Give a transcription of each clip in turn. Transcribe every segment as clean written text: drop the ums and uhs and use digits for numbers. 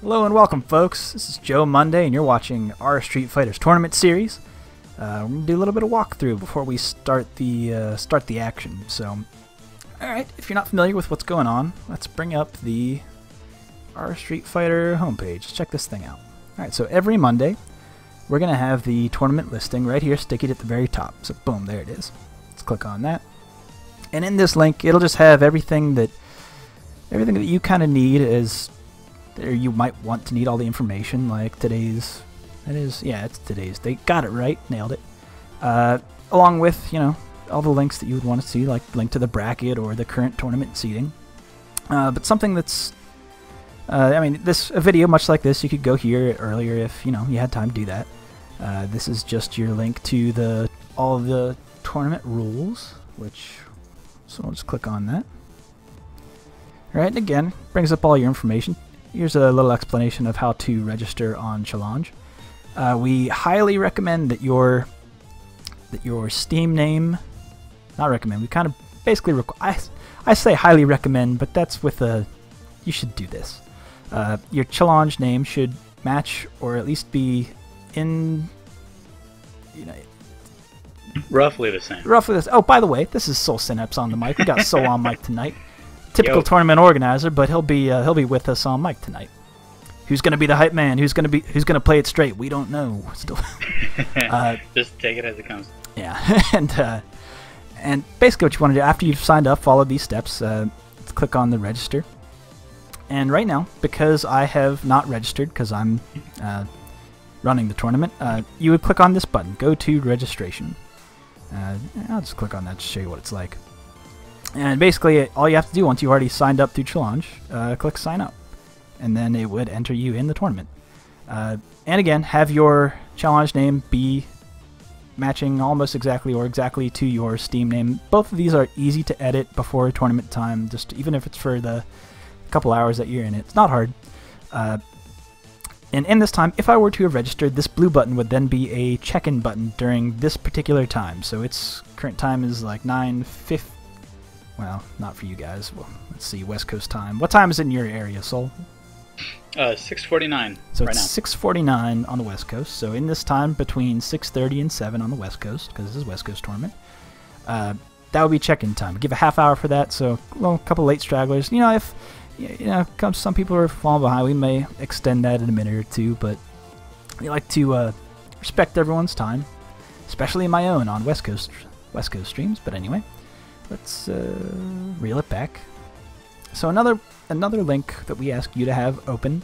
Hello and welcome, folks. This is Joe Monday, and you're watching our Street Fighters tournament series. We're gonna do a little bit of walkthrough before we start the action. So, all right, if you're not familiar with what's going on, let's bring up the our Street Fighter homepage. Check this thing out. All right, so every Monday, we're gonna have the tournament listing right here, stick it at the very top. So, boom, there it is. Let's click on that, and in this link, it'll just have everything that you kind of need as. Or you might want to need all the information, like today's. It's today's. They got it right, nailed it. Along with, all the links that you would want to see, like link to the bracket or the current tournament seating. But something that's, a video much like this, you could go here earlier if you had time to do that. This is just your link to all of the tournament rules, so I'll just click on that. All right, and again, brings up all your information. Here's a little explanation of how to register on Challenge. We highly recommend that your Steam name, not recommend, we kind of basically, I say highly recommend, but that's with you should do this. Your Challenge name should match or at least be in, roughly the same. Roughly this. Oh, by the way, this is Soul Synapse on the mic. We got Soul on mic tonight. Typical tournament organizer, but he'll be with us on mic tonight. Who's gonna be the hype man? Who's gonna play it straight? We don't know still. Just take it as it comes. Yeah, and basically what you want to do after you've signed up, follow these steps. Let's click on the register. And right now, because I have not registered, because I'm running the tournament, you would click on this button. Go to registration. I'll just click on that to show you what it's like. And basically, all you have to do once you've already signed up through Challenge, click Sign Up. And then it would enter you in the tournament. And again, have your Challenge name be matching almost exactly or exactly to your Steam name. Both of these are easy to edit before tournament time, just even if it's for the couple hours that you're in it. It's not hard. And in this time, if I were to have registered, this blue button would then be a check-in button during this particular time. So its current time is like 9:50. Well, not for you guys. Well, let's see, West Coast time. What time is it in your area, Soul? 6:49. So right it's 6:49 on the West Coast. So in this time between 6:30 and 7 on the West Coast, because this is West Coast tournament, that would be check-in time. Give a half hour for that. So a couple late stragglers. If some people are falling behind, we may extend that in a minute or two. But we like to respect everyone's time, especially my own on West Coast streams. But anyway. Let's reel it back. So another link that we ask you to have open,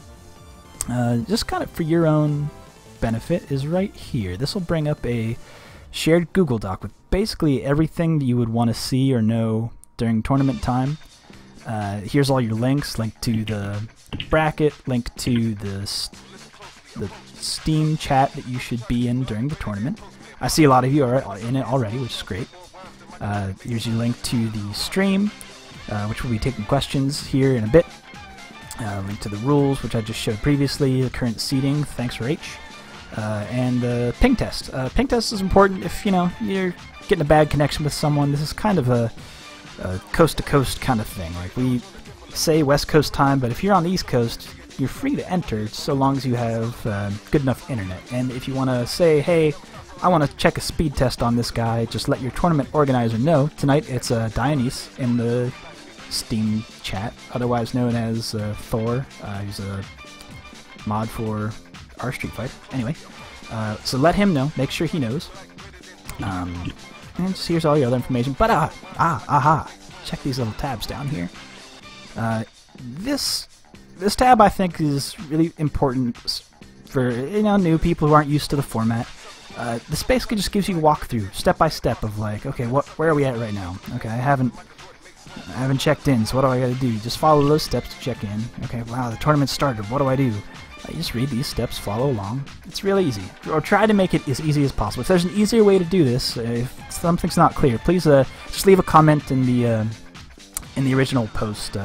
just kind of for your own benefit, is right here. This will bring up a shared Google Doc with basically everything that you would want to see or know during tournament time. Here's all your links: link to the bracket, link to the Steam chat that you should be in during the tournament. I see a lot of you are in it already, which is great. Here's your link to the stream, which will be taking questions here in a bit. Link to the rules, which I just showed previously, the current seating, thanks for H, and the ping test. Ping test is important if, you're getting a bad connection with someone. This is kind of a coast-to-coast kind of thing. Like, we say West Coast time, but if you're on the East Coast, you're free to enter so long as you have good enough internet. And if you want to say, hey, I want to check a speed test on this guy, just let your tournament organizer know. Tonight it's Dionyse in the Steam chat, otherwise known as Thor. He's a mod for our Street Fighter. Anyway, so let him know, make sure he knows. And just here's all your other information. But check these little tabs down here. This tab I think is really important for new people who aren't used to the format. This basically just gives you a walkthrough, step by step, of like, okay, where are we at right now? Okay, I haven't checked in, so what do I got to do? Just follow those steps to check in. Okay, wow, the tournament started. What do I do? You just read these steps, follow along. It's really easy, or try to make it as easy as possible. If there's an easier way to do this, if something's not clear, please just leave a comment in the original post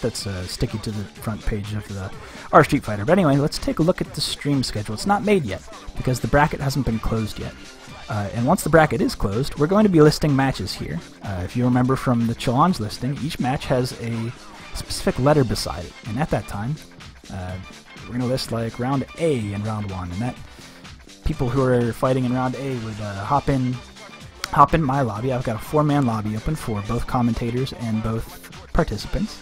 that's sticking to the front page of our Street Fighter. But anyway, let's take a look at the stream schedule. It's not made yet because the bracket hasn't been closed yet. And once the bracket is closed, we're going to be listing matches here. If you remember from the Challenge listing, each match has a specific letter beside it. And at that time, we're going to list like round A and round 1, and that people who are fighting in round A would hop in my lobby. I've got a 4-man lobby open for both commentators and both participants,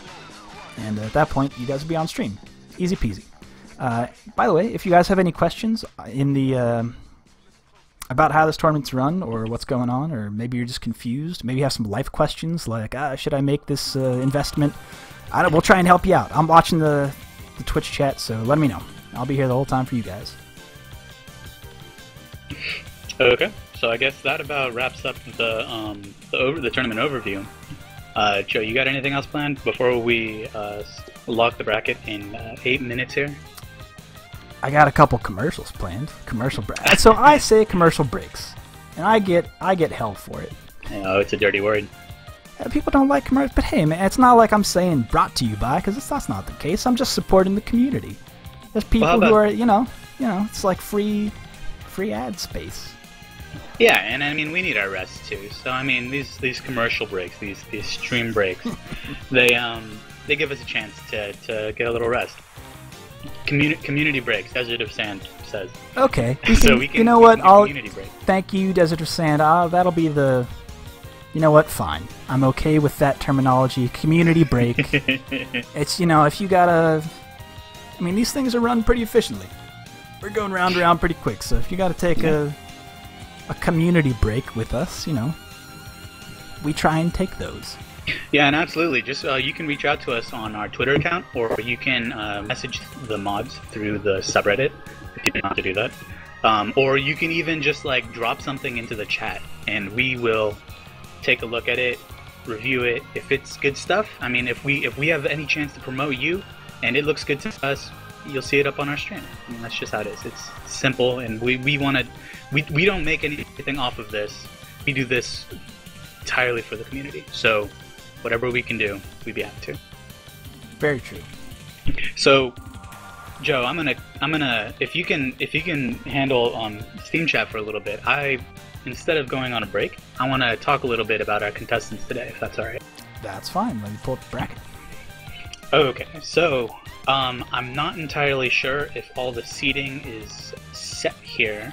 and at that point you guys will be on stream. Easy peasy. By the way, if you guys have any questions in the about how this tournament's run or what's going on, or maybe you're just confused, maybe you have some life questions like, should I make this investment? We'll try and help you out. I'm watching the Twitch chat, so let me know. I'll be here the whole time for you guys. Okay, so I guess that about wraps up the tournament overview. Joe, you got anything else planned before we lock the bracket in 8 minutes here? I got a couple commercials planned. So I say commercial breaks, and I get hell for it. Oh, it's a dirty word. People don't like commercials, but hey, man, it's not like I'm saying brought to you by, because that's not the case. I'm just supporting the community. There's people who are, it's like free ad space. Yeah, and I mean, we need our rest too. So I mean, these commercial breaks, these stream breaks, they give us a chance to get a little rest. Community breaks, Desert of Sand says. Okay. So we can, you know what? Thank you, Desert of Sand. That'll be the. You know what? Fine. I'm okay with that terminology. Community break. It's, if you gotta. I mean, these things are run pretty efficiently. We're going round and round pretty quick. So if you gotta take a community break with us, we try and take those. Yeah, and absolutely. Just you can reach out to us on our Twitter account, or you can message the mods through the subreddit if you don't know how to do that. Or you can even just like drop something into the chat, and we will take a look at it, review it. If it's good stuff, I mean, if we have any chance to promote you, and it looks good to us, you'll see it up on our stream. I mean, that's just how it is. It's simple, and we don't make anything off of this. We do this entirely for the community. So whatever we can do, we'd be happy to. Very true. So, Joe, I'm gonna if you can handle Steam chat for a little bit. Instead of going on a break, I want to talk a little bit about our contestants today, if that's all right. That's fine. Let me pull up the bracket. Okay, so I'm not entirely sure if all the seating is set here.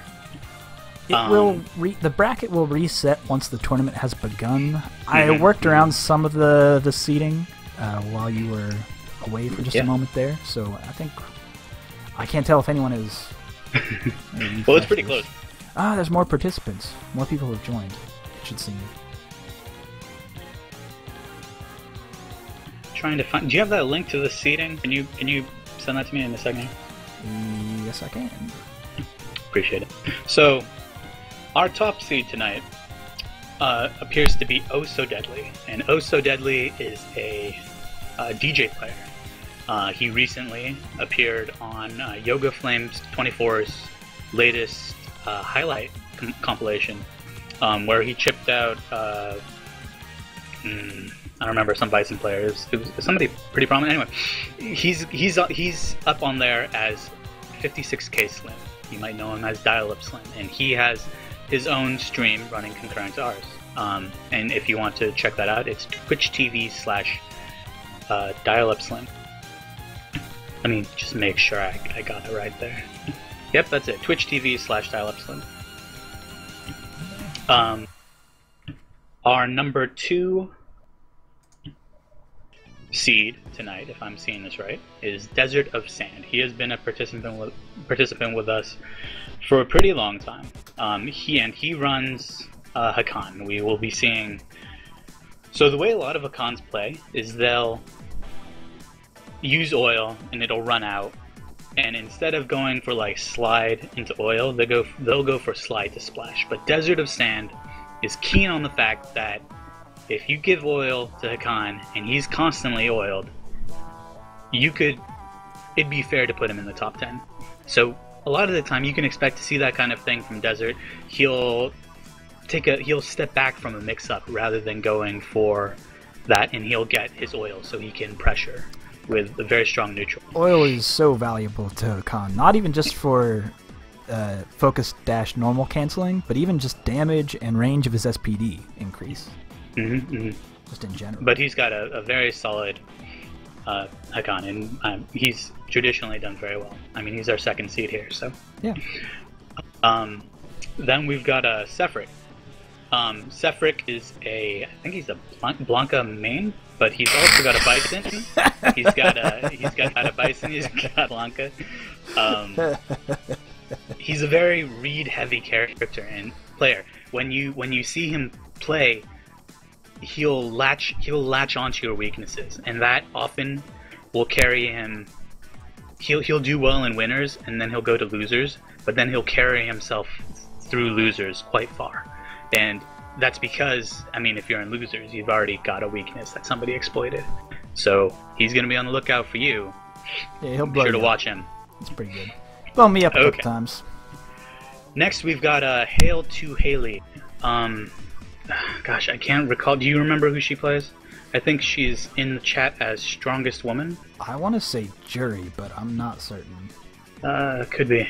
The bracket will reset once the tournament has begun. I worked around some of the seating while you were away for just a moment there, so I can't tell if anyone is. Well, it's pretty close. There's more participants. More people have joined. It should seem. Trying to find. Do you have that link to the seating? Can you send that to me in a second? Yes, I can. Appreciate it. So, our top seed tonight appears to be Oh So Deadly, and Oh So Deadly is a DJ player. He recently appeared on Yoga Flames 24's latest highlight compilation, where he chipped out. I don't remember, some Bison player. It was somebody pretty prominent. Anyway, he's up on there as 56K Slim. You might know him as Dial-Up Slim, and he has his own stream running concurrent to ours. And if you want to check that out, it's Twitch TV / Dial-Up Slim. Let me just make sure I got it right there. Yep, that's it. Twitch TV / Dial-Up Slim. Our number 2 seed tonight, if I'm seeing this right, is Desert of Sand. He has been a participant with us for a pretty long time. He runs Hakan. We will be seeing. So the way a lot of Hakans play is they'll use oil and it'll run out, and instead of going for like slide into oil, they'll go for slide to splash. But Desert of Sand is keen on the fact that if you give oil to Hakan and he's constantly oiled, it'd be fair to put him in the top 10. So a lot of the time you can expect to see that kind of thing from Desert. He'll step back from a mix-up rather than going for that, and he'll get his oil so he can pressure with a very strong neutral. Oil is so valuable to Hakan, not even just for focus dash normal canceling, but even just damage and range of his SPD increase. Just in general. But he's got a very solid Hakan, and he's traditionally done very well. I mean, he's our second seed here, so. Yeah. Then we've got Sefric. Sefric is I think he's a Blanca main, but he's also got a Bison. he's got a Bison. He's got Blanca. He's a very read-heavy character and player. When you see him play, he'll latch onto your weaknesses, and that often will carry him. He'll do well in winners, and then he'll go to losers, but then he'll carry himself through losers quite far. And that's because, I mean, if you're in losers, you've already got a weakness that somebody exploited. So he's going to be on the lookout for you. Yeah, he'll blow Be sure to you watch him. It's pretty good. Blow me up a couple times. Next, we've got Hail to Haley. Gosh, I can't recall. Do you remember who she plays? I think she's in the chat as Strongest Woman. I want to say Jury, but I'm not certain. Could be.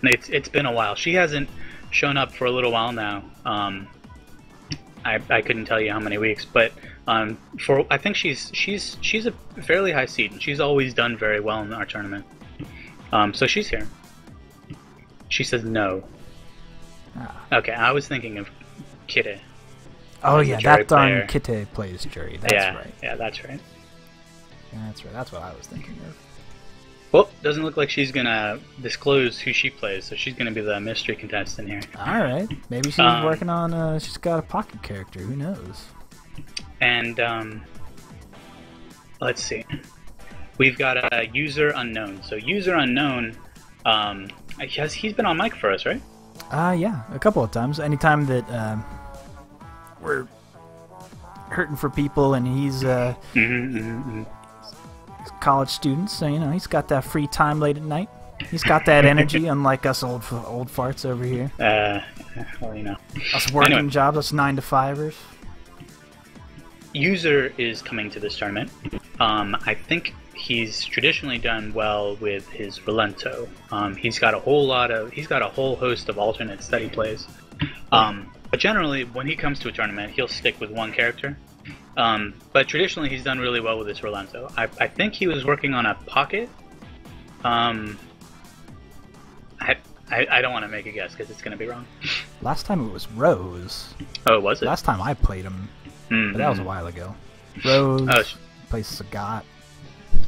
It's been a while. She hasn't shown up for a little while now. I couldn't tell you how many weeks, but I think she's a fairly high seed, and she's always done very well in our tournament. So she's here. She says no. Ah. Okay, I was thinking of Kite. Oh yeah, that darn Kite plays Jury. That's right. Yeah, that's right. That's right. That's what I was thinking of. Well, doesn't look like she's gonna disclose who she plays, so she's gonna be the mystery contestant here. All right, maybe she's working on. She's got a pocket character. Who knows? And let's see. We've got a user unknown. So user unknown, he's been on mic for us, right? Yeah, a couple of times. Anytime that we're hurting for people, and he's college students, so he's got that free time late at night. He's got that energy, unlike us old farts over here. Well, us working jobs, us 9-to-5ers. User is coming to this tournament. I think he's traditionally done well with his Relento. He's got a whole host of alternates that he plays. But generally, when he comes to a tournament, he'll stick with one character. But traditionally, he's done really well with his Relento. I think he was working on a pocket. I don't want to make a guess because it's going to be wrong. Last time it was Rose. Oh, was it? Last time I played him, but that was a while ago. Rose plays Sagat.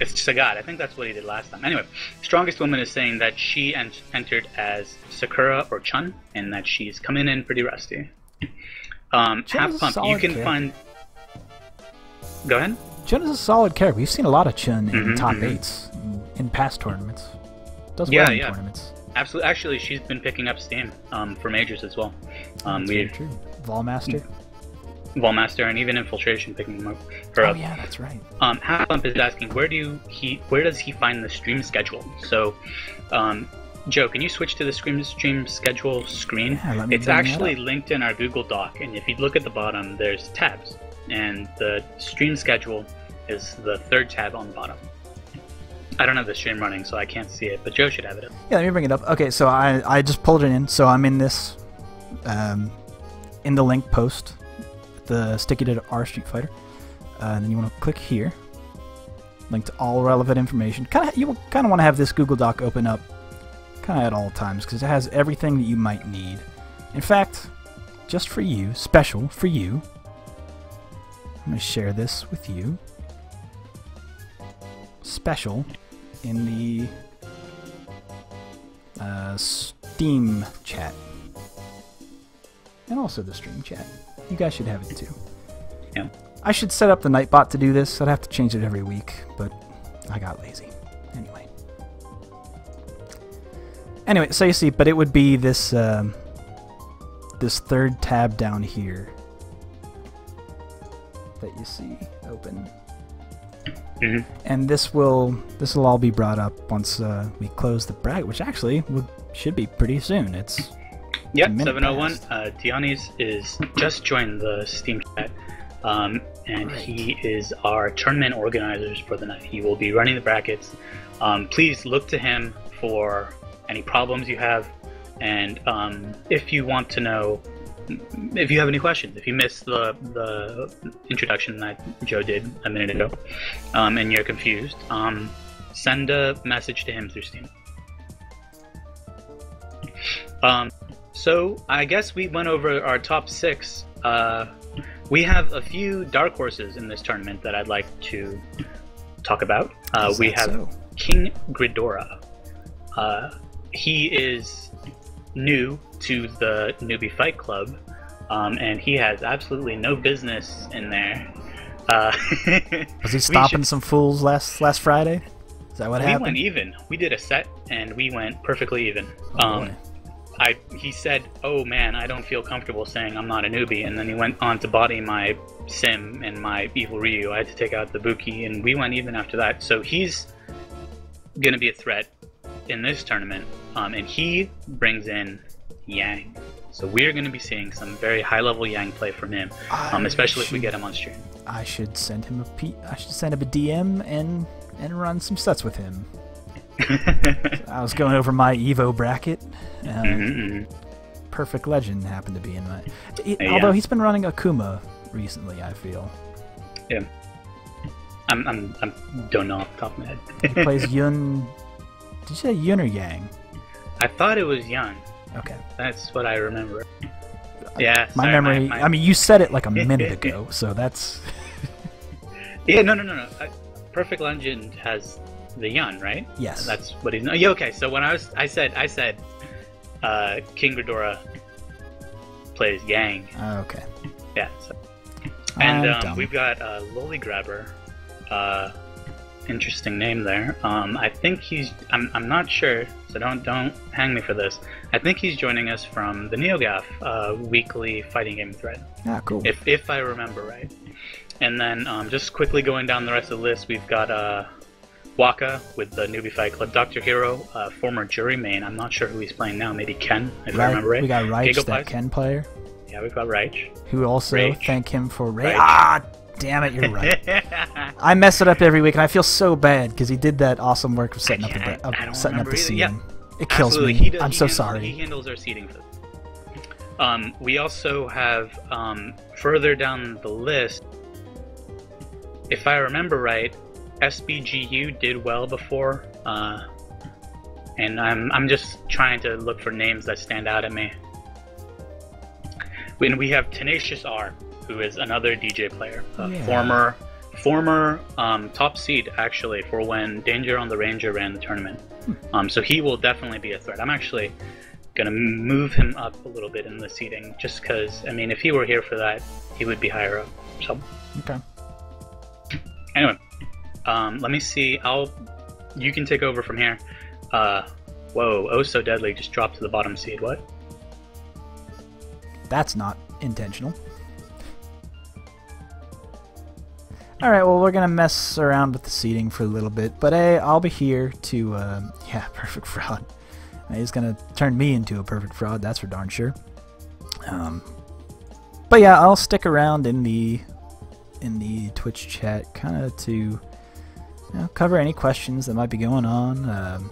It's Sagat. I think that's what he did last time. Anyway, Strongest Woman is saying that she entered as Sakura or Chun, and that she's coming in pretty rusty. Half Pump, you can find... Go ahead. Chun is a solid character. We've seen a lot of Chun in top 8s in past tournaments. Does well in tournaments. Absolutely. Actually, she's been picking up steam for majors as well. That's very true. Volmaster. Volmaster, and even Infiltration picking him up. Oh yeah, that's right. Half Pump is asking where does he find the stream schedule? So, Joe, can you switch to the stream schedule screen? Yeah, it's actually linked in our Google Doc, and if you look at the bottom, there's tabs, and the stream schedule is the third tab on the bottom. I don't have the stream running, so I can't see it, but Joe should have it up. Yeah, let me bring it up. Okay, so I just pulled it in, so I'm in this, in the link post, the sticky to our StreetFighter, and then you want to click here, link to all relevant information. You kind of want to have this Google Doc open up, kind of at all times, because it has everything that you might need. In fact, just for you, special for you, I'm going to share this with you. Special in the Steam chat, and also the stream chat. You guys should have it too. Yeah. I should set up the Nightbot to do this. I'd have to change it every week, but I got lazy. Anyway, so you see, but it would be this this third tab down here that you see open. And this will all be brought up once we close the bracket, which actually should be pretty soon. It's 7:01. Diony's is just joined the Steam chat, and he is our tournament organizers for the night. He will be running the brackets. Please look to him for any problems you have, and if you want to know if you have any questions, if you missed the introduction that Joe did a minute ago, and you're confused, send a message to him through Steam. So I guess we went over our top 6. We have a few dark horses in this tournament that I'd like to talk about. We have King Ghidorah. He is new to the Newbie Fight Club, and he has absolutely no business in there. Was he stopping some fools last Friday? Is that what happened? We went even. We did a set, and we went perfectly even. He said, "Oh man, I don't feel comfortable saying I'm not a newbie," and then he went on to body my Sim and my Evil Ryu. I had to take out the Buki, and we went even after that. So he's gonna be a threat in this tournament, and he brings in Yang. So we're gonna be seeing some very high-level Yang play from him, especially if we get him on stream. I should send him I should send him a DM and run some sets with him. I was going over my Evo bracket. Perfect Legend happened to be in my. Although he's been running Akuma recently, I feel. Yeah. I'm don't know off the top of my head. He plays Yun. Did you say Yun or Yang? I thought it was Yun. Okay. That's what I remember. Yeah. My memory. I mean, you said it like a minute ago, so that's. Yeah. No. Perfect Legend has the Yun, right? Yes. That's what he's. Yeah. Okay. So when I said, King Ghidorah plays Yang. Okay. Yeah. So. And we've got Lolly Grabber. Interesting name there. I think he's. I'm not sure, so don't hang me for this. I think he's joining us from the NeoGAF weekly fighting game thread. Ah, cool. If I remember right. And then just quickly going down the rest of the list, we've got Waka with the Newbie Fight Club, Dr. Hero, former jury main. I'm not sure who he's playing now. Maybe Ken, if I remember right. We got Reich, that Ken player. Yeah, we've got Reich. Who also thank him for Reich. Ah, damn it, you're right. I mess it up every week, and I feel so bad because he did that awesome work of setting up the seeding. Yeah, it kills me. I'm so sorry. He handles our seeding for this. We also have further down the list, if I remember right, SBGU did well before, and I'm just trying to look for names that stand out at me. And we have Tenacious R, who is another DJ player, former top seed actually for when Danger on the Ranger ran the tournament. So he will definitely be a threat. I'm actually gonna move him up a little bit in the seeding, just because I mean, if he were here for that, he would be higher up. So okay. Anyway, let me see. You can take over from here. Whoa, Oh So Deadly just dropped to the bottom seed. What? That's not intentional. Alright, well, we're gonna mess around with the seating for a little bit, but hey, I'll be here to, yeah, Perfect Fraud. He's gonna turn me into a perfect fraud, that's for darn sure. But yeah, I'll stick around in the Twitch chat, kind of to cover any questions that might be going on,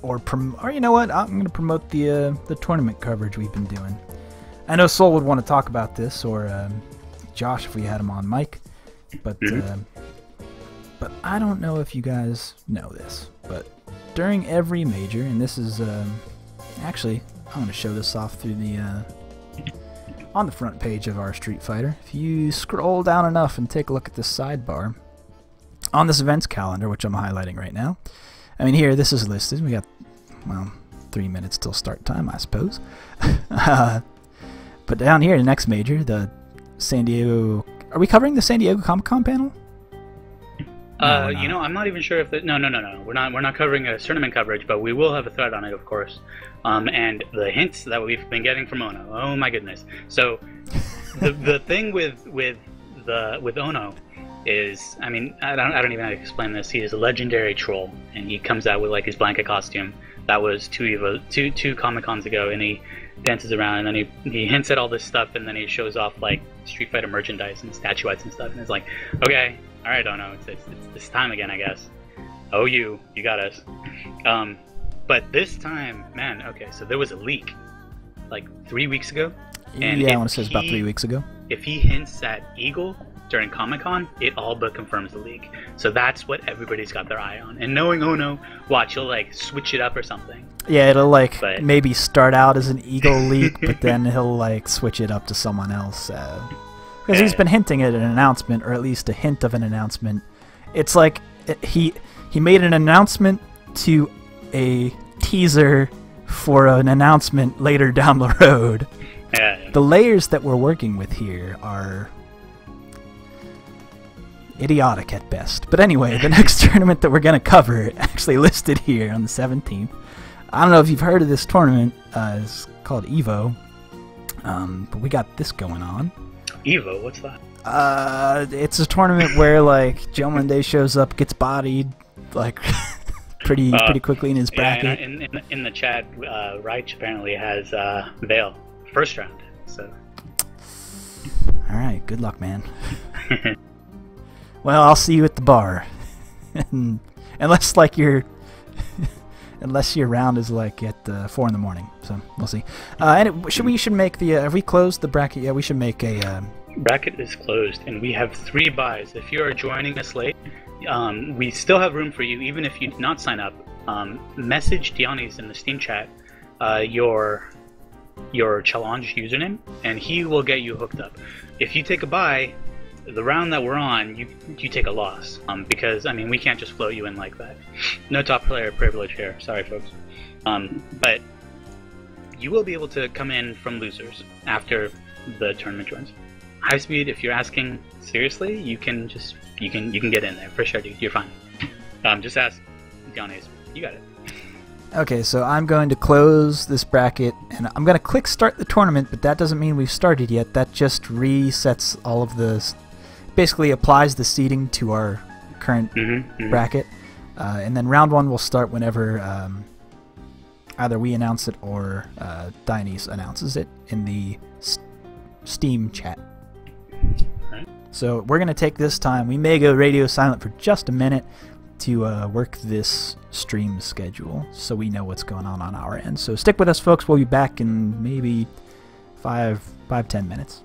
or you know what? I'm gonna promote the tournament coverage we've been doing. I know Soul would want to talk about this, or Josh if we had him on mic, but I don't know if you guys know this, but during every major, and this is actually I'm going to show this off through the on the front page of our Street Fighter. If you scroll down enough and take a look at this sidebar on this events calendar, which I'm highlighting right now. I mean, here this is listed. We got 3 minutes till start time, I suppose. But down here, the next major, the San Diego. Are we covering the San Diego Comic-Con panel? No, you know, I'm not even sure if no. We're not covering a tournament coverage, but we will have a thread on it, of course. And the hints that we've been getting from Ono. Oh my goodness. So the thing with Ono is, I mean, I don't even know how to explain this. He is a legendary troll, and he comes out with like his blanket costume. That was two Comic-Cons ago, and he dances around, and then he hints at all this stuff, and then he shows off like Street Fighter merchandise and statuettes and stuff, and it's like, okay, all right, Ono, it's this time again, I guess. Oh, you got us. But this time, man, okay, so there was a leak like 3 weeks ago. And yeah, I want to say it's about 3 weeks ago. If he hints at Eagle during Comic-Con, it all but confirms the leak. So that's what everybody's got their eye on. And knowing Ono, watch, he'll like switch it up or something. Yeah, it'll like maybe start out as an Eagle leak, but then he'll like switch it up to someone else. Because he's been hinting at an announcement, or at least a hint of an announcement. It's like he made an announcement to a teaser for an announcement later down the road. Yeah. The layers that we're working with here are idiotic at best. But anyway, the next tournament that we're going to cover, actually listed here on the 17th. I don't know if you've heard of this tournament. It's called EVO. But we got this going on. EVO? What's that? It's a tournament where like Joe Monday shows up, gets bodied like pretty quickly in his bracket. Yeah, in the chat, Reich apparently has Veil first round. So. All right, good luck, man. Well, I'll see you at the bar, unless your round is like at 4 in the morning. So we'll see. And we should make the. Have we closed the bracket? Yeah, we should make a. Bracket is closed, and we have 3 buys. If you are joining us late, we still have room for you, even if you did not sign up. Message Dianis in the Steam chat your challenge username, and he will get you hooked up. If you take a buy, the round that we're on, you take a loss. Because I mean, we can't just float you in like that. No top player privilege here. Sorry, folks. But you will be able to come in from losers after the tournament joins. High speed, if you're asking seriously, you can get in there for sure, dude. You're fine. Just ask Dianis. You got it. Okay, so I'm going to close this bracket, and I'm going to click start the tournament, but that doesn't mean we've started yet. That just resets all of the... basically applies the seeding to our current bracket. And then round 1 will start whenever either we announce it or Dianis announces it in the Steam chat. Right. So we're going to take this time. We may go radio silent for just a minute to work this stream schedule so we know what's going on our end. So stick with us, folks. We'll be back in maybe 5-10 minutes.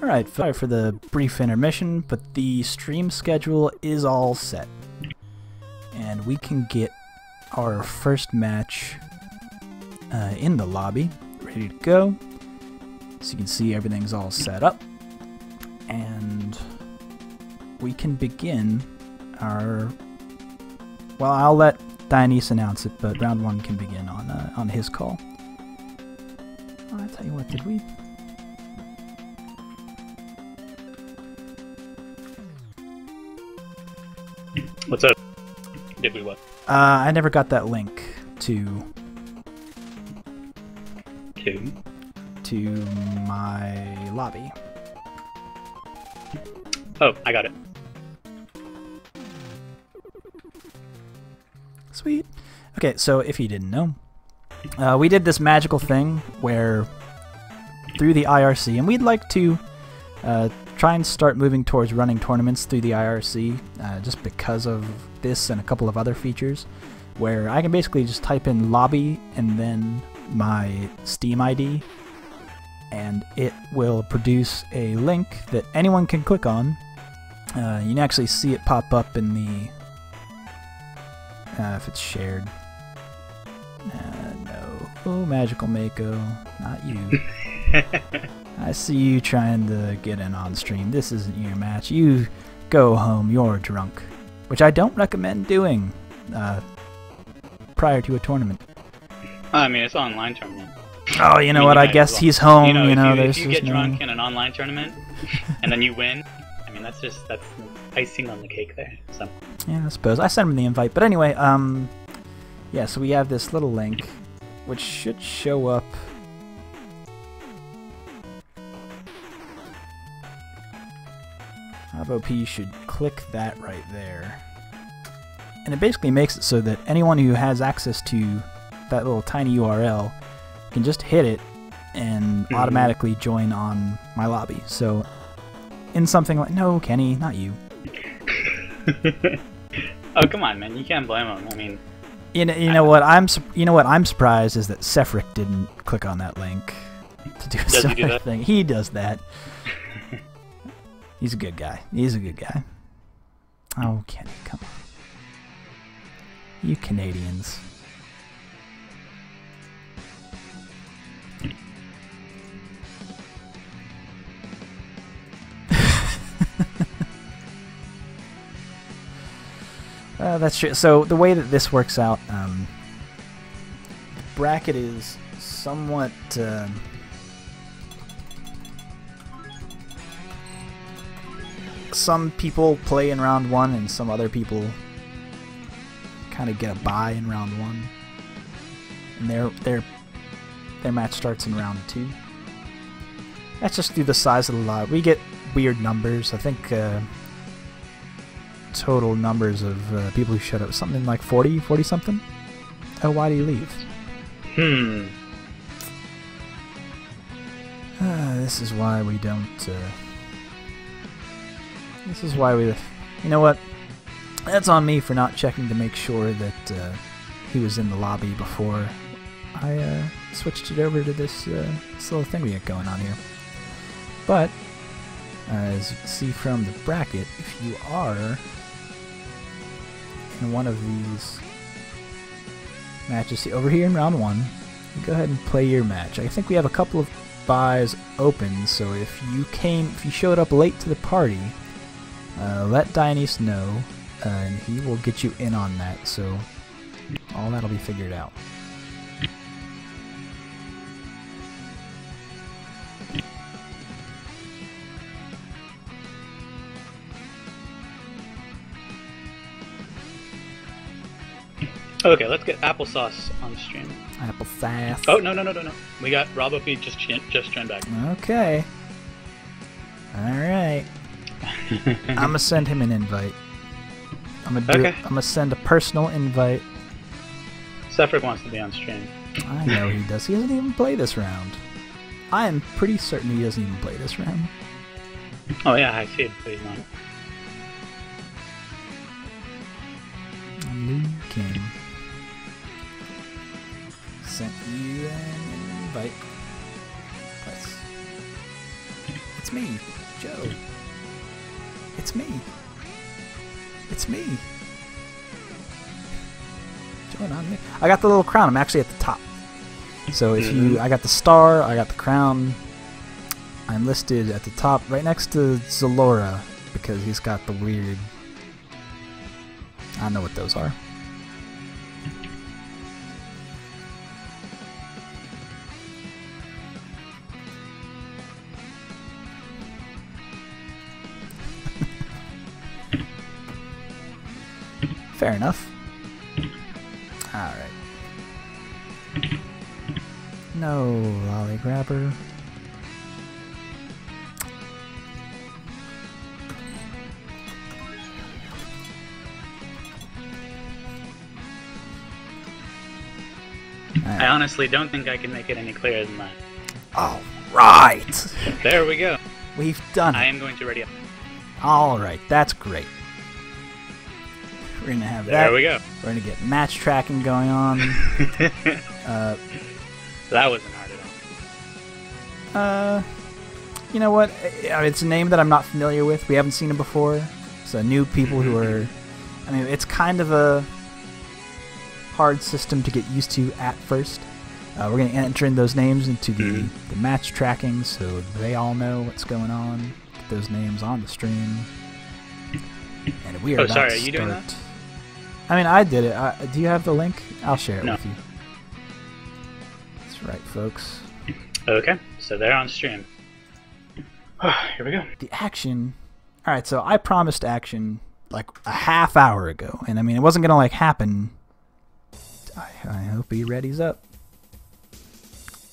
Alright, sorry for the brief intermission, but the stream schedule is all set. And we can get our first match in the lobby, ready to go. So you can see everything's all set up. And we can begin our... Well, I'll let Dionysus announce it, but round 1 can begin on his call. Oh, I'll tell you what, did we... What's up? Did we what? I never got that link to my lobby. Oh, I got it. Sweet. Okay, so if you didn't know, we did this magical thing where through the IRC, and we'd like to try and start moving towards running tournaments through the IRC just because of this and a couple of other features, where I can basically just type in lobby and then my Steam ID, and it will produce a link that anyone can click on. You can actually see it pop up in the... if it's shared. No. Oh, Magical Mako. Not you. I see you trying to get in on stream. This isn't your match. You go home. You're drunk. Which I don't recommend doing prior to a tournament. I mean, it's an online tournament. Oh, you know what? I guess he's home. If you get drunk in an online tournament and then you win, I mean, that's icing on the cake there. So. Yeah, I suppose. I sent him the invite. But anyway, yeah, so we have this little link, which should show up. OP should click that right there. And it basically makes it so that anyone who has access to that little tiny URL can just hit it and automatically join on my lobby. So in something like... No, Kenny, not you. Oh, come on, man. You can't blame him. I mean... You know what I'm surprised is that Sefric didn't click on that link to do a similar thing. He does that. He's a good guy. He's a good guy. Oh, Kenny, come on. You Canadians. That's true. So the way that this works out, the bracket is somewhat... some people play in round 1 and some other people kind of get a bye in round 1. And their match starts in round 2. That's just through the size of the lot. We get weird numbers. I think total numbers of people who showed up, something like 40 something. Oh, why do you leave? This is why we don't... This is why we... You know what? That's on me for not checking to make sure that he was in the lobby before I switched it over to this little thing we got going on here. But, as you can see from the bracket, if you are in one of these matches over here in round 1, you go ahead and play your match. I think we have a couple of buys open, so if you showed up late to the party, let Dionysus know, and he will get you in on that, so all that'll be figured out. Okay, let's get applesauce on the stream. Applesauce. Oh, no. We got Rob OP just joined back. Okay. Alright. I'm gonna send him an invite. I'm gonna send a personal invite. Sefric wants to be on stream. I know he does. He doesn't even play this round. I am pretty certain he doesn't even play this round. Oh yeah, I see it, but he's not. Lucan. Sent you an invite. Let's It's me, Joe. It's me. It's me. Joe, not me. I got the little crown. I'm actually at the top. So if you, I got the star, I got the crown. I'm listed at the top, right next to Zalora, because he's got the weird. I don't know what those are. Fair enough. Alright. No, lolly grabber. I honestly don't think I can make it any clearer than that. Alright! There we go. We've done it. I am going to ready up. Alright, that's great. We're gonna have that. There we go. We're gonna get match tracking going on. That wasn't hard at all. You know what? It's a name that I'm not familiar with. We haven't seen it before. So new people who are... I mean, it's kind of a hard system to get used to at first. We're going to enter in those names into the match tracking so they all know what's going on. Get those names on the stream. And we are about sorry, to are you doing that? I mean, I did it. Do you have the link? I'll share it with you. That's right, folks. Okay, so they're on stream. Here we go. The action... Alright, so I promised action like a half hour ago. And I mean, it wasn't going to like happen... I hope he readies up.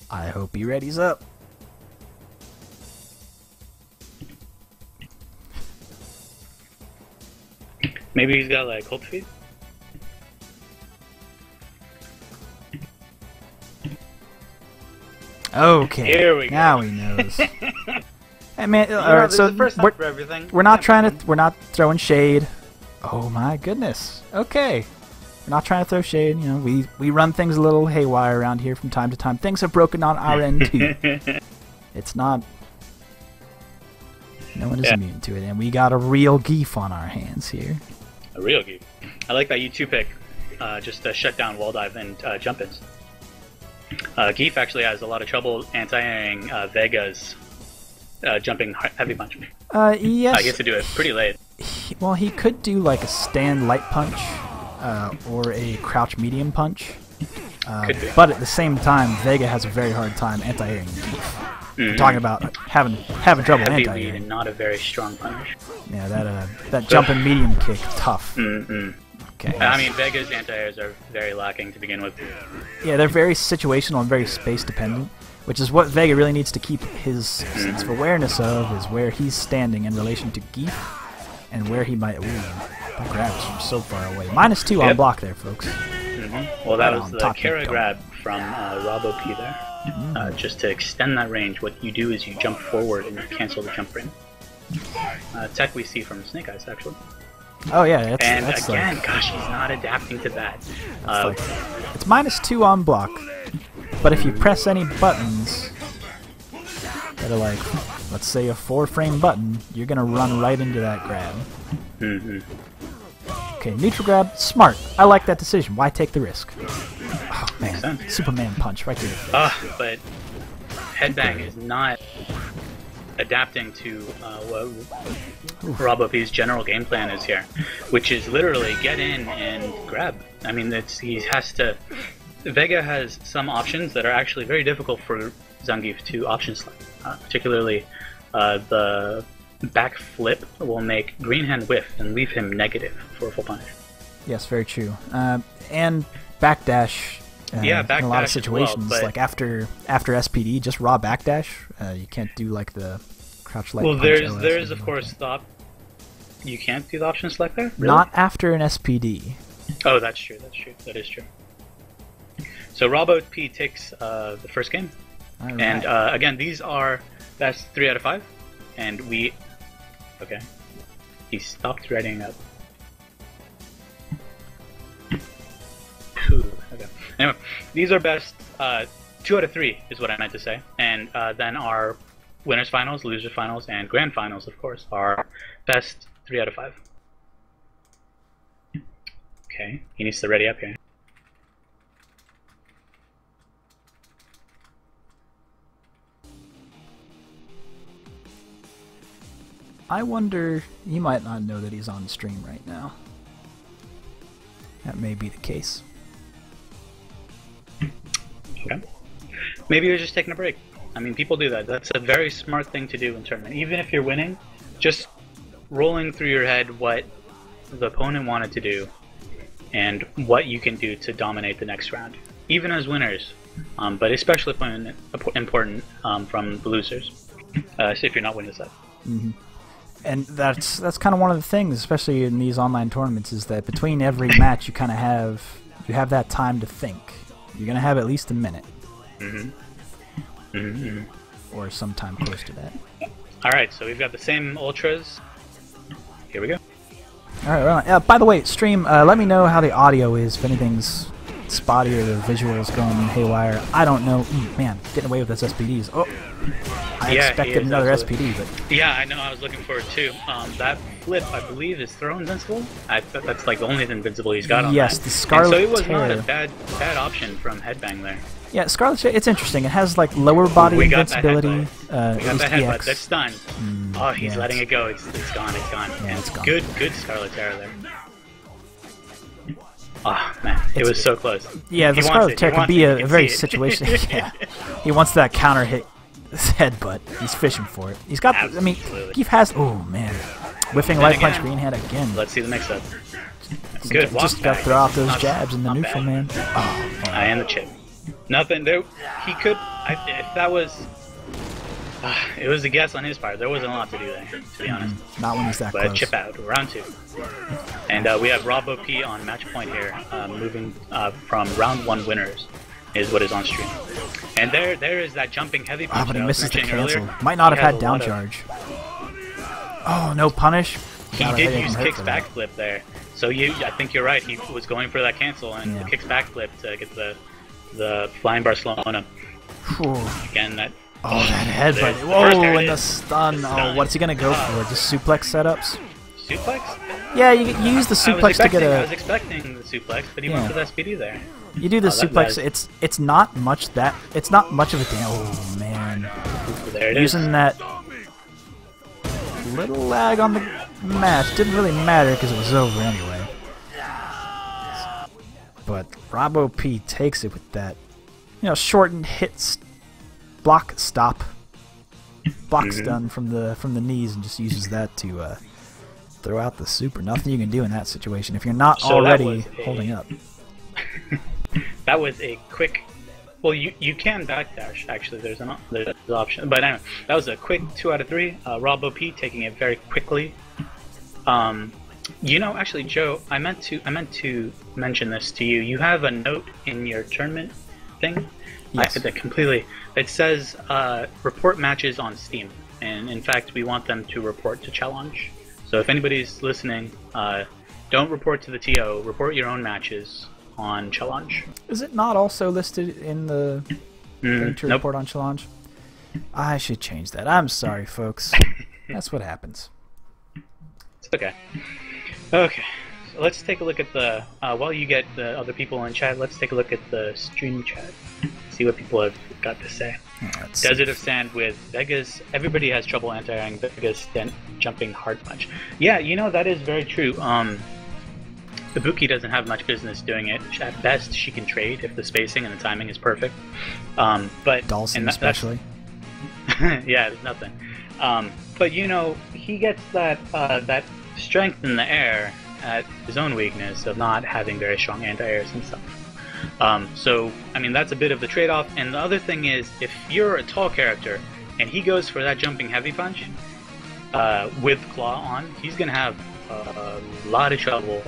I hope he readies up. Maybe he's got like cold feet? Okay. Here we go. Now he knows. Hey man, You know, alright, there's so a first time for everything. we're not we're not throwing shade. Oh my goodness. Okay. We're not trying to throw shade, you know, we run things a little haywire around here from time to time. Things have broken on our end too. It's not... No one is immune to it, and we got a real geef on our hands here. A real geef. I like that you two-pick just to shut down wall dive and jump-ins. Geef actually has a lot of trouble anti-airing Vega's jumping heavy punch. Yes. He has to do it pretty late. Well, he could do like a stand light punch. Or a crouch medium punch. But at the same time, Vega has a very hard time anti-airing Geef. We're talking about having trouble anti-airing. And not a very strong punish. Yeah, that jumping medium kick, tough. Okay. I mean, Vega's anti-airs are very lacking to begin with. Yeah, they're very situational and very space dependent, which is what Vega really needs to keep his sense of awareness of, is where he's standing in relation to Geef and where he might lean. That grab is from so far away. -2 on block there, folks. Well, that was the Kara grab from Robo P there. Just to extend that range, what you do is you jump forward and you cancel the jump frame. Tech we see from Snake Eyes, actually. Oh yeah, that's again, like, gosh, he's not adapting to that. It's -2 on block, but if you press any buttons that are like, let's say a 4-frame button, you're gonna run right into that grab. Okay, neutral grab, smart. I like that decision. Why take the risk? Oh man, Superman punch right there. But headbang is not adapting to what Robo P's general game plan is here, which is literally get in and grab. I mean, he has to. Vega has some options that are actually very difficult for Zangief to option select, particularly the back flip will make green hand whiff and leave him negative for a full punish. Yes, very true. And backdash. Backdash in a lot of situations, well, like after SPD, just raw backdash. You can't do like the crouch light. Well, punch there is of course the you can't do the option select there. Really? Not after an SPD. Oh, that's true. That's true. That is true. So Robo P takes the first game, and again, these are best 3 out of 5, and we. Okay, he stopped readying up. Okay. Anyway, these are best 2 out of 3 is what I meant to say, and then our winners finals, loser finals, and grand finals, of course, are best 3 out of 5. Okay, he needs to ready up here. I wonder, you might not know that he's on stream right now. That may be the case. Okay. Maybe you're just taking a break. I mean, people do that. That's a very smart thing to do in tournament. Even if you're winning, just rolling through your head what the opponent wanted to do and what you can do to dominate the next round. Even as winners, but especially important from the losers. So if you're not winning the set. Mm-hmm. And that's kind of one of the things, especially in these online tournaments, is that between every match you kind of have that time to think. You're gonna have at least a minute, or some time close to that. All right, so we've got the same ultras. Here we go. All right. By the way, stream. Let me know how the audio is. If anything's spotty or the visuals going haywire. I don't know. Man, getting away with those SPDs. Oh. I expected another SPD, but... Yeah, I know, I was looking for it too. That flip, I believe, is throw invincible? That's like the only invincible he's got on Yes, that. The Scarlet So it was Terror. not a bad option from Headbang there. Yeah, Scarlet Terror, it's interesting. It has like lower body invincibility. We got that headbutt, that's stunned. Oh, he's yeah, letting it go. It's gone, it's gone. Yeah, it's gone. Good Scarlet Terror there. Oh, man, it was so close. Yeah, the Scarlet Terror can be a very situation. Yeah, he wants that counter hit. Headbutt. He's fishing for it. He's got. Absolutely. I mean, he has. Oh man, whiffing life punch green hand again. Let's see the mix-up. Good. Just got to throw out those jabs in the neutral, man. Oh, and the chip. Nothing there. He could. If that was. It was a guess on his part. There wasn't a lot to do there, to be honest. Not when he's that close. But chip out, round 2. And we have Rob OP on match point here, moving from round 1 winners. Is what is on stream. And there is that jumping heavy punch. But he misses the cancel. Earlier. Might not have had down charge. Oh, no punish. He did use kicks backflip there. So I think you're right. He was going for that cancel and the kicks backflip to get the flying Barcelona. Again, that. Oh, that headbutt. Whoa, and the stun. Oh, what's he gonna go for? Just suplex setups? Suplex? Yeah, you use the suplex to get a. I was expecting the suplex, but he went for the SPD there. You do the suplex. It's not much that. It's not much of a damn. Oh man. There it Using that little lag on the match didn't really matter because it was over anyway. But Rob OP takes it with that, shortened hits, block stop, block stun from the knees, and just uses that to throw out the super. Nothing you can do in that situation if you're not already holding up. That was a quick. Well, you can backdash. Actually, there's an option. But anyway, that was a quick 2 out of 3. Rob OP taking it very quickly. Actually, Joe, I meant to mention this to you. You have a note in your tournament thing. Yes. It says report matches on Steam, and in fact, we want them to report to challenge. So if anybody's listening, don't report to the TO. Report your own matches on challenge. Is it not also listed in the thing to report on challenge? I should change that. I'm sorry, folks. That's what happens. It's okay. Okay, so let's take a look at the while you get the other people in chat. Let's take a look at the stream chat. See what people have got to say. Desert of Sand with Vegas. Everybody has trouble anti-airing Vegas jumping hard punch. Yeah, that is very true. Ibuki doesn't have much business doing it. At best, she can trade if the spacing and the timing is perfect. But Dawson especially. Yeah, there's nothing. But he gets that strength in the air at his own weakness of not having very strong anti-airs himself. So, I mean, that's a bit of the trade-off. And the other thing is, if you're a tall character and he goes for that jumping heavy punch with claw on, he's gonna have a lot of trouble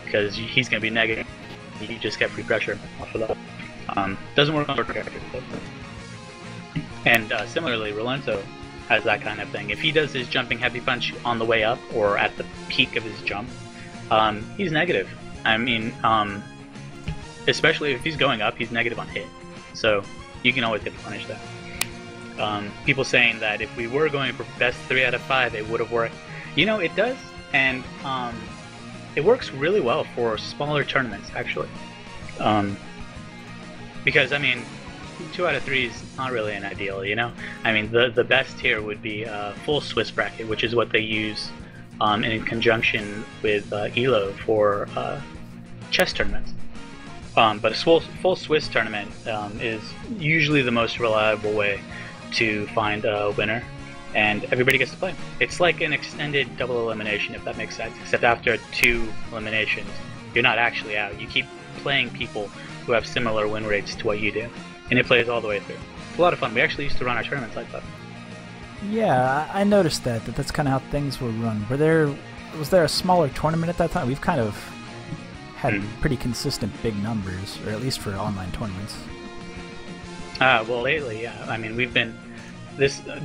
because he's gonna be negative. You just get free pressure off of that. Doesn't work on short characters though. And similarly, Rolento has that kind of thing. If he does his jumping heavy punch on the way up or at the peak of his jump, he's negative. I mean, especially if he's going up, he's negative on hit. So you can always get punished there. people saying that if we were going for best 3 out of 5, it would have worked. You know, it does, and it works really well for smaller tournaments, actually. Because, I mean, 2 out of 3 is not really an ideal, you know? I mean, the best here would be a full Swiss bracket, which is what they use in conjunction with ELO for chess tournaments. But a full Swiss tournament is usually the most reliable way to find a winner, and everybody gets to play. It's like an extended double elimination, if that makes sense, except after 2 eliminations, you're not actually out. You keep playing people who have similar win rates to what you do, and it plays all the way through. It's a lot of fun. We actually used to run our tournaments like that. Yeah, I noticed that's kind of how things were run. Was there a smaller tournament at that time? We've kind of had pretty consistent big numbers, or at least for online tournaments. Well, lately, yeah. I mean,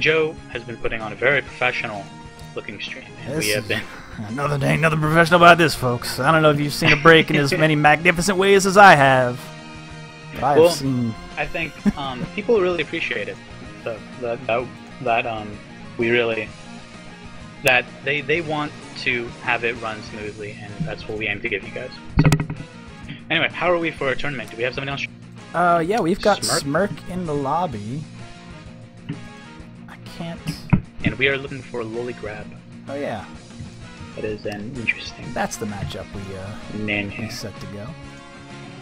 Joe has been putting on a very professional looking stream, and we have been... Another professional about this, folks. I don't know if you've seen a break in as many magnificent ways as I have. But I think people really appreciate it. So they want to have it run smoothly, and that's what we aim to give you guys. So, anyway, how are we for a tournament? Do we have something else? Yeah, we've got Smirk in the lobby. I can't... And we are looking for Lollygrab. Oh, yeah. That is an interesting... That's the matchup we set to go.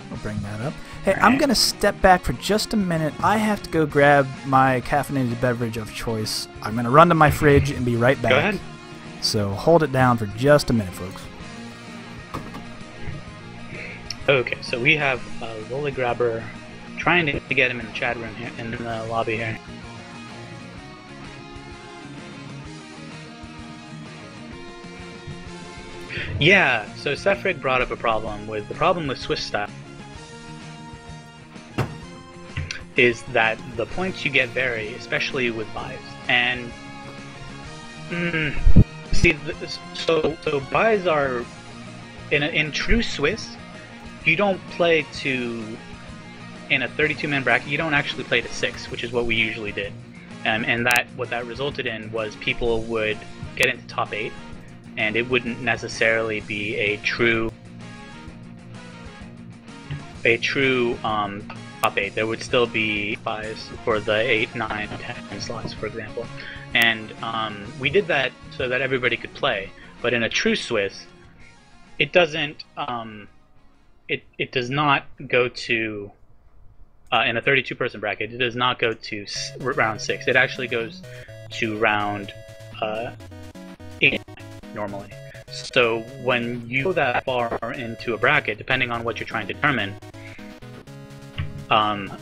We'll bring that up. Hey, I'm going to step back for just a minute. I have to go grab my caffeinated beverage of choice. I'm going to run to my fridge and be right back. Go ahead. So hold it down for just a minute, folks. Okay, so we have Lollygrabber trying to get him in the chat room here, in the lobby here. Yeah, so Sefrig brought up a problem with Swiss style is that the points you get vary, especially with buys. And see, so buys are in true Swiss. You don't play in a 32-man bracket. You don't actually play to 6, which is what we usually did, and what that resulted in was people would get into top 8. And it wouldn't necessarily be a true top 8. There would still be buys for the 8, 9, 10 slots, for example. And we did that so that everybody could play. But in a true Swiss, it doesn't. It does not go to in a 32-person bracket. It does not go to round 6. It actually goes to round 8. Normally. So when you go that far into a bracket, depending on what you're trying to determine, the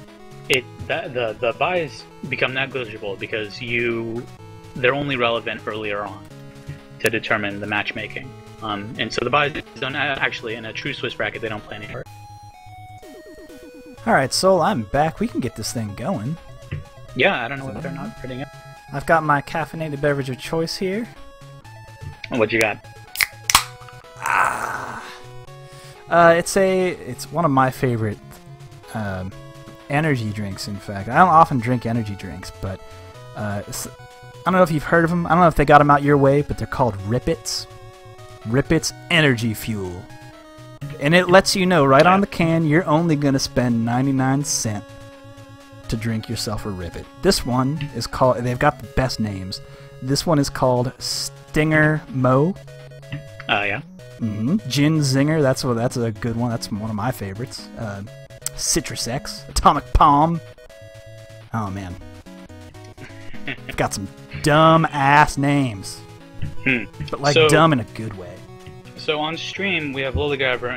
buys become negligible because they're only relevant earlier on to determine the matchmaking. And so the buys don't actually, in a true Swiss bracket, they don't play anymore. Alright, Soul, I'm back. We can get this thing going. Yeah, I don't know what they're not putting it. I've got my caffeinated beverage of choice here. What you got? It's one of my favorite energy drinks. In fact, I don't often drink energy drinks, but I don't know if you've heard of them. I don't know if they got them out your way, but they're called Rippets. Rippets Energy Fuel, and it lets you know right on the can you're only gonna spend 99 cents to drink yourself a Rippet. This one is called. They've got the best names. This one is called Stinger Mo. Yeah. Gin Zinger, that's a good one. That's one of my favorites. Citrus X, Atomic Palm. Oh man, I've got some dumb ass names, but like dumb in a good way. So on stream we have Lollygrabber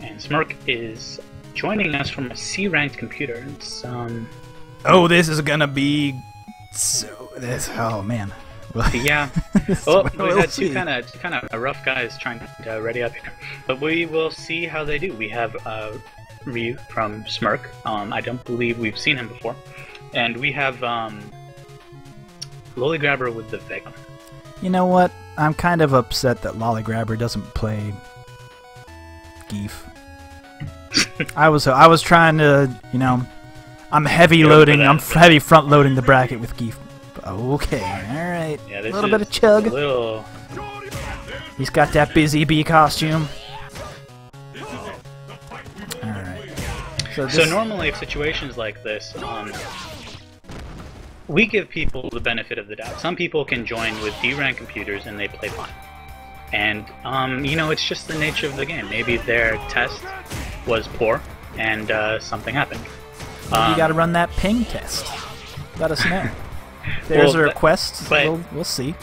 and Smirk is joining us from a C-ranked computer. It's Oh, this is gonna be oh man. Yeah. Well, we had two kind of rough guys trying to ready up here, but we will see how they do. We have Ryu from Smirk. I don't believe we've seen him before, and we have Lollygrabber with the Vega. You know what? I'm kind of upset that Lollygrabber doesn't play Geef. I was trying to, I'm heavy loading. I'm heavy front loading the bracket with Geef. Okay, all right. Yeah, A little bit of chug. A little... He's got that busy bee costume. All right. So normally, if situations like this, we give people the benefit of the doubt. Some people can join with D-rank computers and they play fine. And, you know, it's just the nature of the game. Maybe their test was poor and something happened. You gotta run that ping test. Let us know. There's a request. We'll see.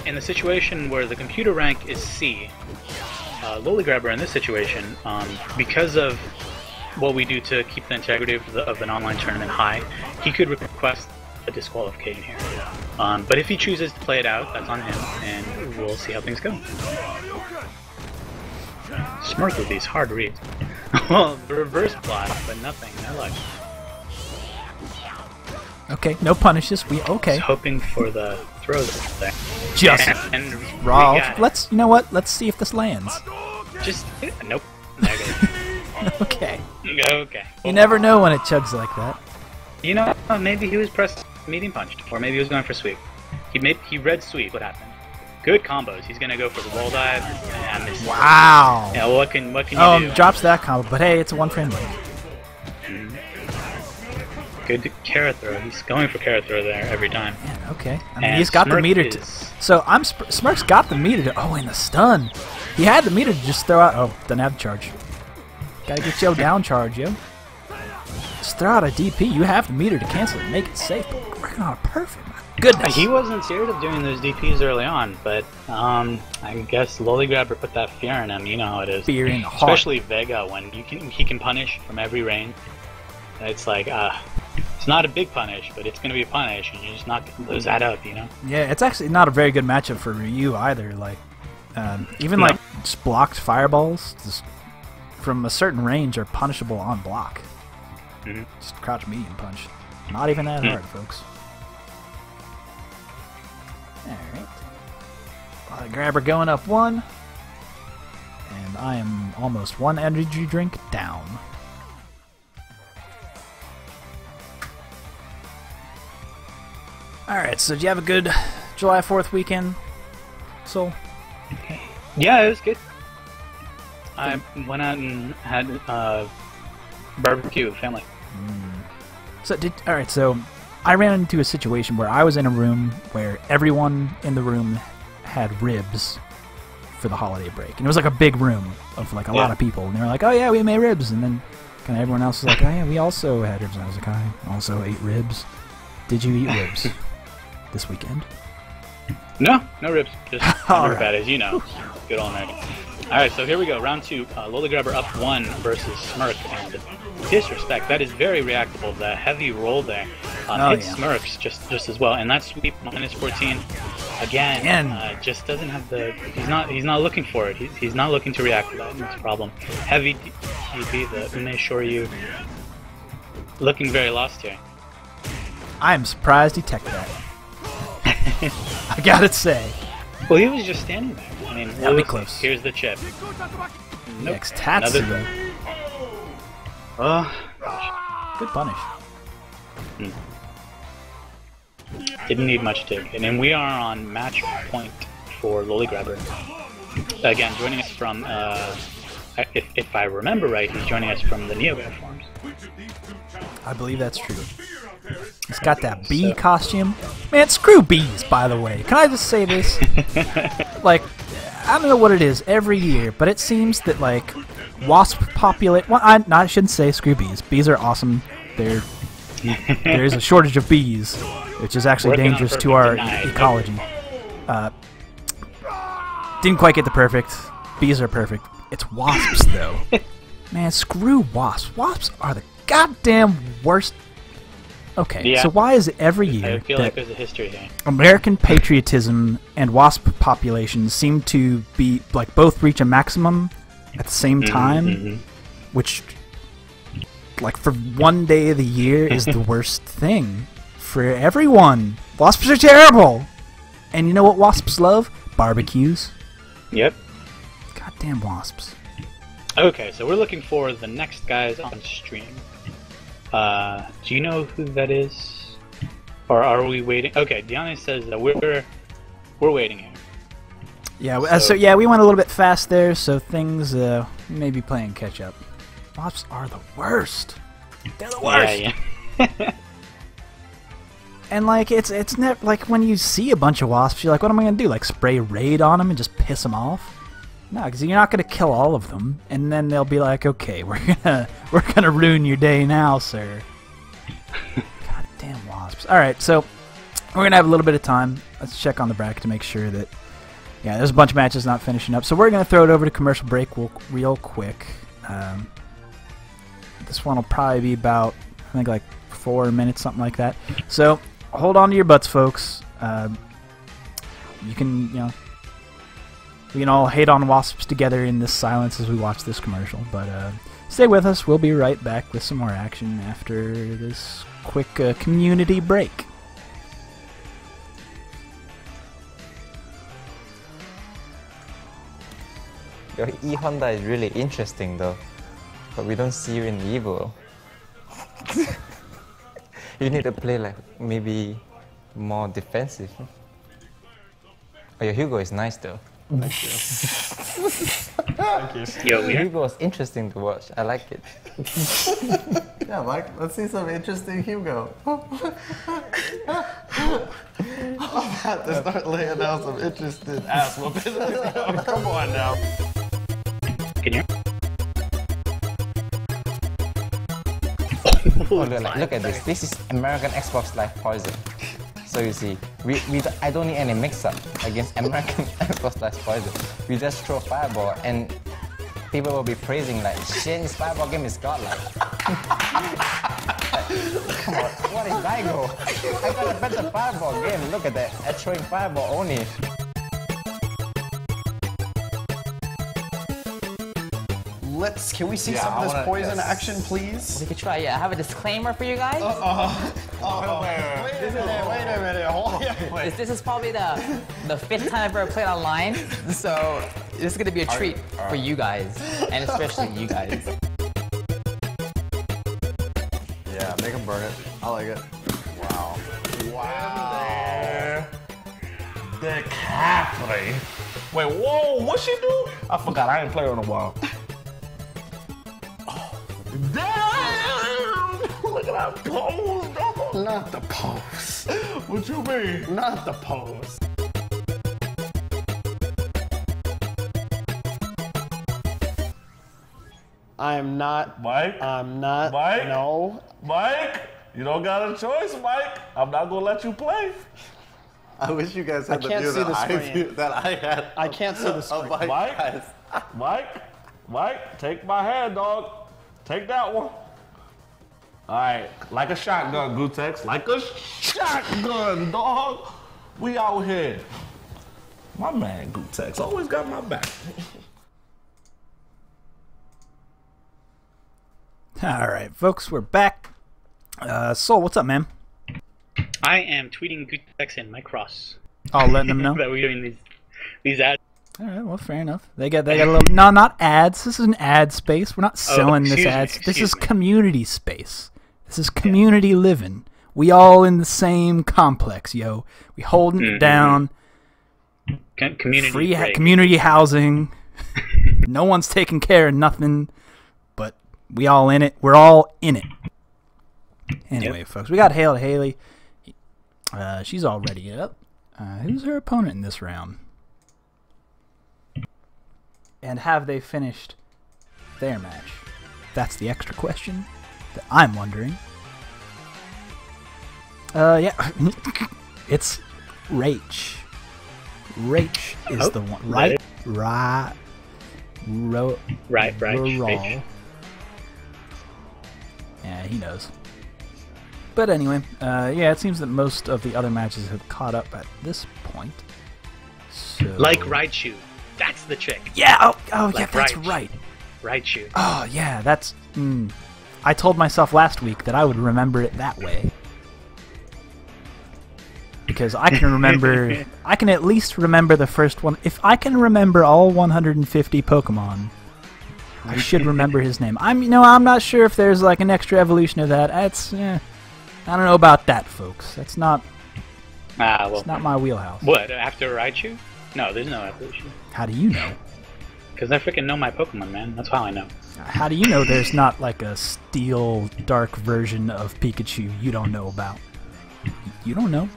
In the situation where the computer rank is C, Lollygrabber in this situation, because of what we do to keep the integrity of an online tournament high, he could request a disqualification here. But if he chooses to play it out, that's on him, and we'll see how things go. Smirk with these hard reads. Well, the reverse block, but nothing, no luck. Okay, no punishes. Okay. Just hoping for the throw there. Just and raw. You know what? Let's see if this lands. Just nope. Negative. Okay. Okay. You never know when it chugs like that. You know, maybe he was pressed medium punched, or maybe he was going for sweep. He read sweep. What happened? Good combos. He's gonna go for the wall dive. And wow. Yeah. What can you do? Drops that combo, but hey, it's a one-frame break. Good carrot throw. He's going for carrot throw there every time. Man, okay. I mean, he's got the meter to... So, Smirk's got the meter to... Oh, and the stun. He had the meter to just throw out... Oh, doesn't have the charge. Gotta get yo down charge, yo. Just throw out a DP. You have the meter to cancel it and make it safe. But working on a perfect. My goodness. He wasn't scared of doing those DPs early on, but I guess Lollygrabber put that fear in him. You know how it is. Fear in the heart. Especially Vega, when he can punish from every range. It's like, it's not a big punish, but it's going to be a punish, and you're just not going to lose that up, you know? Yeah, it's actually not a very good matchup for Ryu either. Like, even like just blocked fireballs just from a certain range are punishable on block. Just crouch medium punch. Not even that hard, folks. Alright. Grabber going up 1. And I am almost 1 energy drink down. Alright, so did you have a good July 4th weekend, Soul? Yeah, it was good. I went out and had barbecue with family. Alright, so I ran into a situation where I was in a room where everyone in the room had ribs for the holiday break. And it was like a big room of like a lot of people. And they were like, oh yeah, we made ribs. And then kind of everyone else was like, oh yeah, we also had ribs. And I was like, I also ate ribs. Did you eat ribs this weekend? No ribs. Just bad as you know. Good old American. Alright, so here we go. Round 2. Lollygrabber up 1 versus Smirk. And disrespect. That is very reactable. The heavy roll there hits Smirks just as well. And that sweep minus 14 again. Just doesn't have the. He's not looking for it. He's not looking to react to that. That's a problem. Heavy DP. The Ume Shoryu looking very lost here. I'm surprised he teched that. I gotta say. Well, he was just standing there. I mean, that'll be close. Here's the chip. Nope. Next Tatsu. Oh, good punish. Didn't need much to take. And then we are on match point for Lollygrabber. Again, joining us from, if I remember right, he's joining us from the NeoGaf forums. I believe that's true. He's got that bee costume. Man, screw bees, by the way. Can I just say this? Like, I don't know what it is every year, but it seems that, like, wasp populate... Well, I shouldn't say screw bees. Bees are awesome. There is a shortage of bees, which is actually dangerous to our ecology. Didn't quite get the perfect. Bees are perfect. It's wasps, though. Man, screw wasps. Wasps are the goddamn worst. Okay, so why is it every year I feel like there's a history here. American patriotism and wasp populations seem to be, like, both reach a maximum at the same time, which, like, for one day of the year is the worst thing for everyone. Wasps are terrible! And you know what wasps love? Barbecues. Yep. Goddamn wasps. Okay, so we're looking for the next guys on stream. Do you know who that is? Or are we waiting? Okay, Deanna says that we're waiting here. Yeah, so yeah, we went a little bit fast there, so things may be playing catch up. Wasps are the worst. They're the worst. Yeah. And like it's never like when you see a bunch of wasps, you're like, what am I gonna do? Like spray raid on them and just piss them off? No, because you're not gonna kill all of them, and then they'll be like, okay, we're gonna ruin your day now, sir. Goddamn wasps. All right, so we're gonna have a little bit of time. Let's check on the bracket to make sure that there's a bunch of matches not finishing up. So we're gonna throw it over to commercial break real quick. This one will probably be about I think like 4 minutes, something like that. So hold on to your butts, folks. You can, we can all hate on wasps together in this silence as we watch this commercial. But stay with us. We'll be right back with some more action after this quick community break. Your E-Honda is really interesting though, but we don't see you in Evo. You need to play like maybe more defensive. Oh, your Hugo is nice though. Thank you. Yo, Your Hugo is interesting to watch. I like it. Yeah, Mike, let's see some interesting Hugo. I'll have to start laying down some interesting ass whoopings. Come on now. Can you? Oh, look at this. This is American Xbox Live Poison. So you see, I don't need any mix-up against American Xbox Live Poison. We just throw fireball and people will be praising like, shit, this fireball game is godlike. Come on, what is Daigo? I got a better fireball game. Look at that, I'm throwing fireball only. Can we see some of this poison action, please? We could try, yeah. I have a disclaimer for you guys. Wait a minute, hold on. This is probably the 5th time I've ever played online, so this is gonna be a treat for you guys, and especially you guys. Yeah, make him burn it. I like it. Wow. Wow. The Caffrey. Wait, whoa, what she do? I forgot, I ain't played in a while. Damn! Look at that pose, dog. Not the pose. What you mean? Not the pose. I'm not. Mike? I'm not. Mike? No. Mike? You don't got a choice, Mike. I'm not gonna let you play. I wish you guys had I the can't view see that the I screen. view, that I had. I can't see the screen. Mike? Mike, take my hand, dog. Take that one. All right, like a shotgun, Gutex. Like a shotgun, dog. We out here. My man, Gutex, always got my back. All right, folks, we're back. Soul, what's up, man? I am tweeting Gutex and Mike Ross. Oh, letting them know. That we're doing these ads. All right, well, fair enough. They got a little. No, not ads. This is an ad space. We're not selling this ads. This is community space. This is community living. We all in the same complex, yo. We holding it down. Community Free break. community housing. No one's taking care of nothing, but we all in it. We're all in it. Anyway, folks, we got Hail to Haley. She's already up. Who's her opponent in this round? And have they finished their match? That's the extra question that I'm wondering. Yeah. It's Rach. Rach is the one. Right? Right. Right. Yeah, he knows. But anyway, yeah, it seems that most of the other matches have caught up at this point. So... Like Raichu. That's the chick. Yeah, oh Like yeah, that's Raichu. right. Raichu. Oh, yeah, that's... I told myself last week that I would remember it that way. Because I can remember... I can at least remember the first one. If I can remember all 150 Pokemon, I should remember his name. I'm not sure if there's like an extra evolution of that. That's I don't know about that, folks. That's not. Well, it's not my wheelhouse. What, after Raichu? No, there's no evolution. How do you know? Because I freaking know my Pokemon, man. That's how I know. How do you know there's not like a steel dark version of Pikachu you don't know about? You don't know.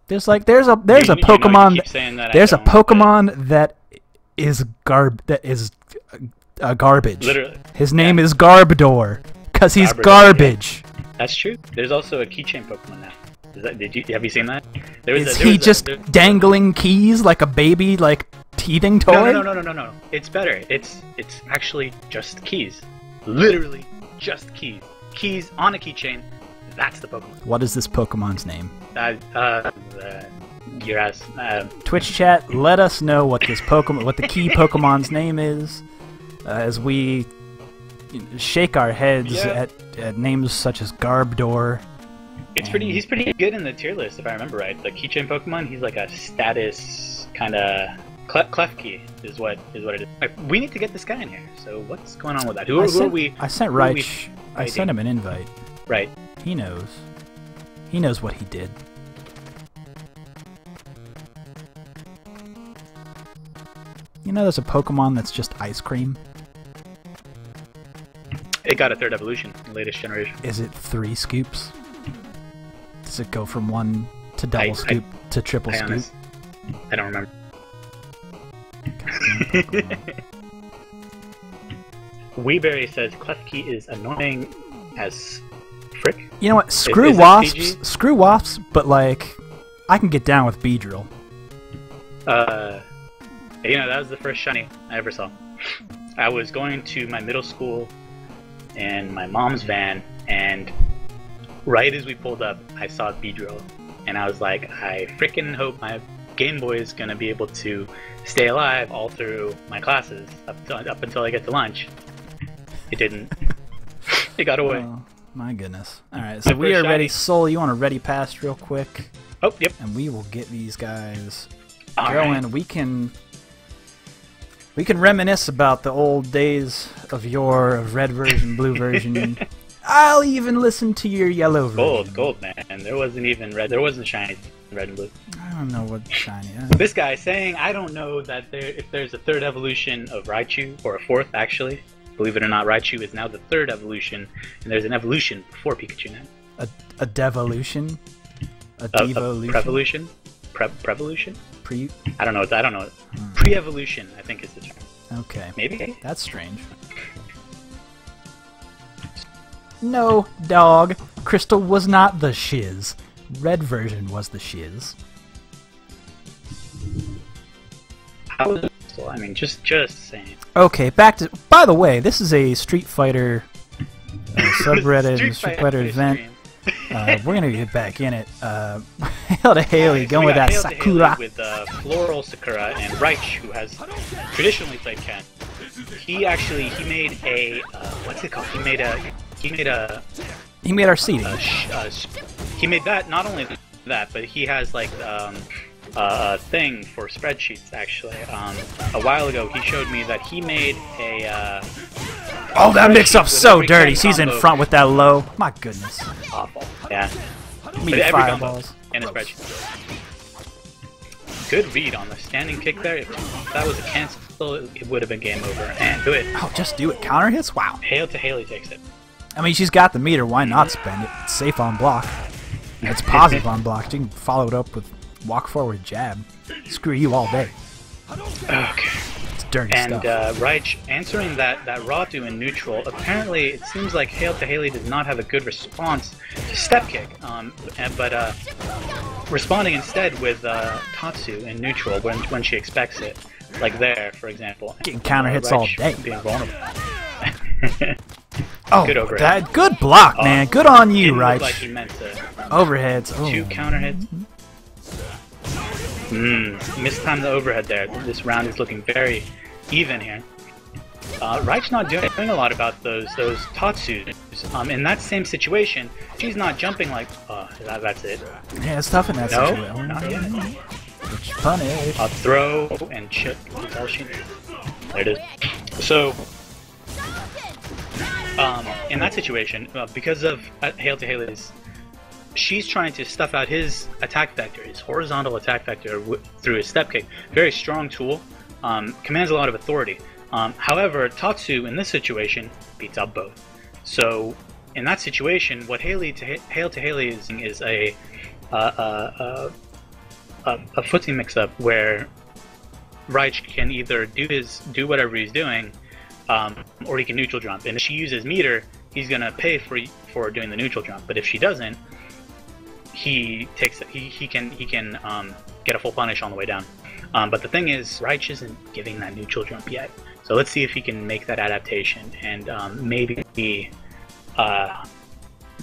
There's a Pokemon. There's a Pokemon that is garbage. Literally. His name is Garbodor, cause he's garbage. Yeah. That's true. There's also a keychain Pokemon now. Have you seen that? Is he just dangling keys like a baby, like teething toy? No. It's better. It's actually just keys. Literally just keys. Keys on a keychain. That's the Pokemon. What is this Pokemon's name? Your ass. Twitch chat, let us know what this Pokemon, what the key Pokemon's name is, as we shake our heads at names such as Garbodor. He's pretty good in the tier list, if I remember right. The keychain Pokemon, he's like a status kind of Klefki is what it is. We need to get this guy in here. So what's going on with that? Who are we? I sent Reich. I sent him an invite. Right. He knows. He knows what he did. You know, there's a Pokemon that's just ice cream. It got a third evolution, in the latest generation. Is it 3 scoops? Does it go from 1 to double scoop to triple scoop? I don't remember. Weeberry says Klefki is annoying as frick. You know what? Screw wasps, but like, I can get down with Beedrill. That was the first shiny I ever saw. I was going to my middle school in my mom's van, and right as we pulled up, I saw Beedrill, and I was like, I freaking hope my Game Boy is gonna be able to stay alive all through my classes up until I get to lunch. It didn't. It got away. Oh, my goodness. Alright, so we are ready. Soul, you want to ready pass real quick? Oh, yep. And we will get these guys all going. Right. We can reminisce about the old days of red version, blue version. I'll even listen to your yellow version. Gold, man. There wasn't even red. There wasn't shiny red and blue. I don't know what shiny is. This guy saying, I don't know that if there's a third evolution of Raichu, or a fourth, actually. Believe it or not, Raichu is now the third evolution, and there's an evolution before Pikachu now. A devolution? A devolution? A prevolution? Prevolution? I don't know. Pre-evolution, I think is the term. Okay. Maybe? That's strange. No, dog. Crystal was not the shiz. Red version was the shiz. How is it? I mean, just saying. Okay, back to... By the way, this is a StreetFighter subreddit and StreetFighter event. We're going to get back in it. Hail to Haley, going with that Hail Sakura. To with Floral Sakura and Reich, who has traditionally played Ken. He made a... what's it called? He made our seating. He made that, not only that, but he has like a thing for spreadsheets actually. A while ago he showed me that he made a oh, that mix-up's so dirty. He's in front with that low. My goodness. Awful. Yeah. Me fireballs. In a spreadsheet. Good read on the standing kick there. If that was a cancel, it would have been game over. And do it. Oh, just do it. Counter hits? Wow. Hail to Haley takes it. I mean, she's got the meter. Why not spend it? It's safe on block. It's positive on block. You can follow it up with walk forward jab. Screw you all day. Okay. It's dirty stuff. And Reich answering that Ratu in neutral. Apparently, it seems like Hail to Haley does not have a good response to step kick. But responding instead with Tatsu in neutral when she expects it, like there, for example. Getting counter hits all day. Being vulnerable. Oh, good overhead. Good block, man. Good on you, Reich. Like he meant to. Overheads. Oh. 2 counter hits. Mistimed the overhead there. This round is looking very even here. Reich's not doing a lot about those Tatsus. In that same situation, she's not jumping like, that's it. Yeah, it's tough in that situation. No, not yet. Which punish. A throw and chip. That's all she needs. There it is. So, in that situation, because of Hail to Haley's, she's trying to stuff out his attack vector, his horizontal attack vector, through his step kick. Very strong tool, commands a lot of authority. However, Tatsu in this situation beats out both. So in that situation, what Hail to Haley is a footsie mix-up where Reich can either do whatever he's doing, or he can neutral jump. And if she uses meter, he's gonna pay for doing the neutral jump. But if she doesn't, he can get a full punish on the way down. But the thing is, Reich isn't giving that neutral jump yet. So let's see if he can make that adaptation and maybe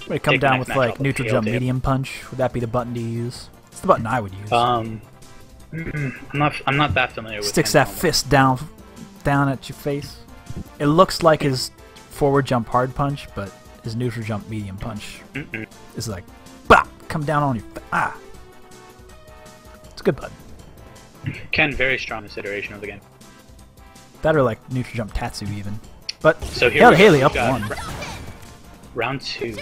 would it come down with like neutral jump medium punch? Would that be the button to use? It's the button I would use. I'm not that familiar with. Sticks that fist down at your face. It looks like his forward jump hard punch, but his neutral jump medium punch is like, bah, come down on your It's a good button. Ken, very strong consideration of the game. That or like neutral jump Tatsu even. But so here Haley up one. Round 2,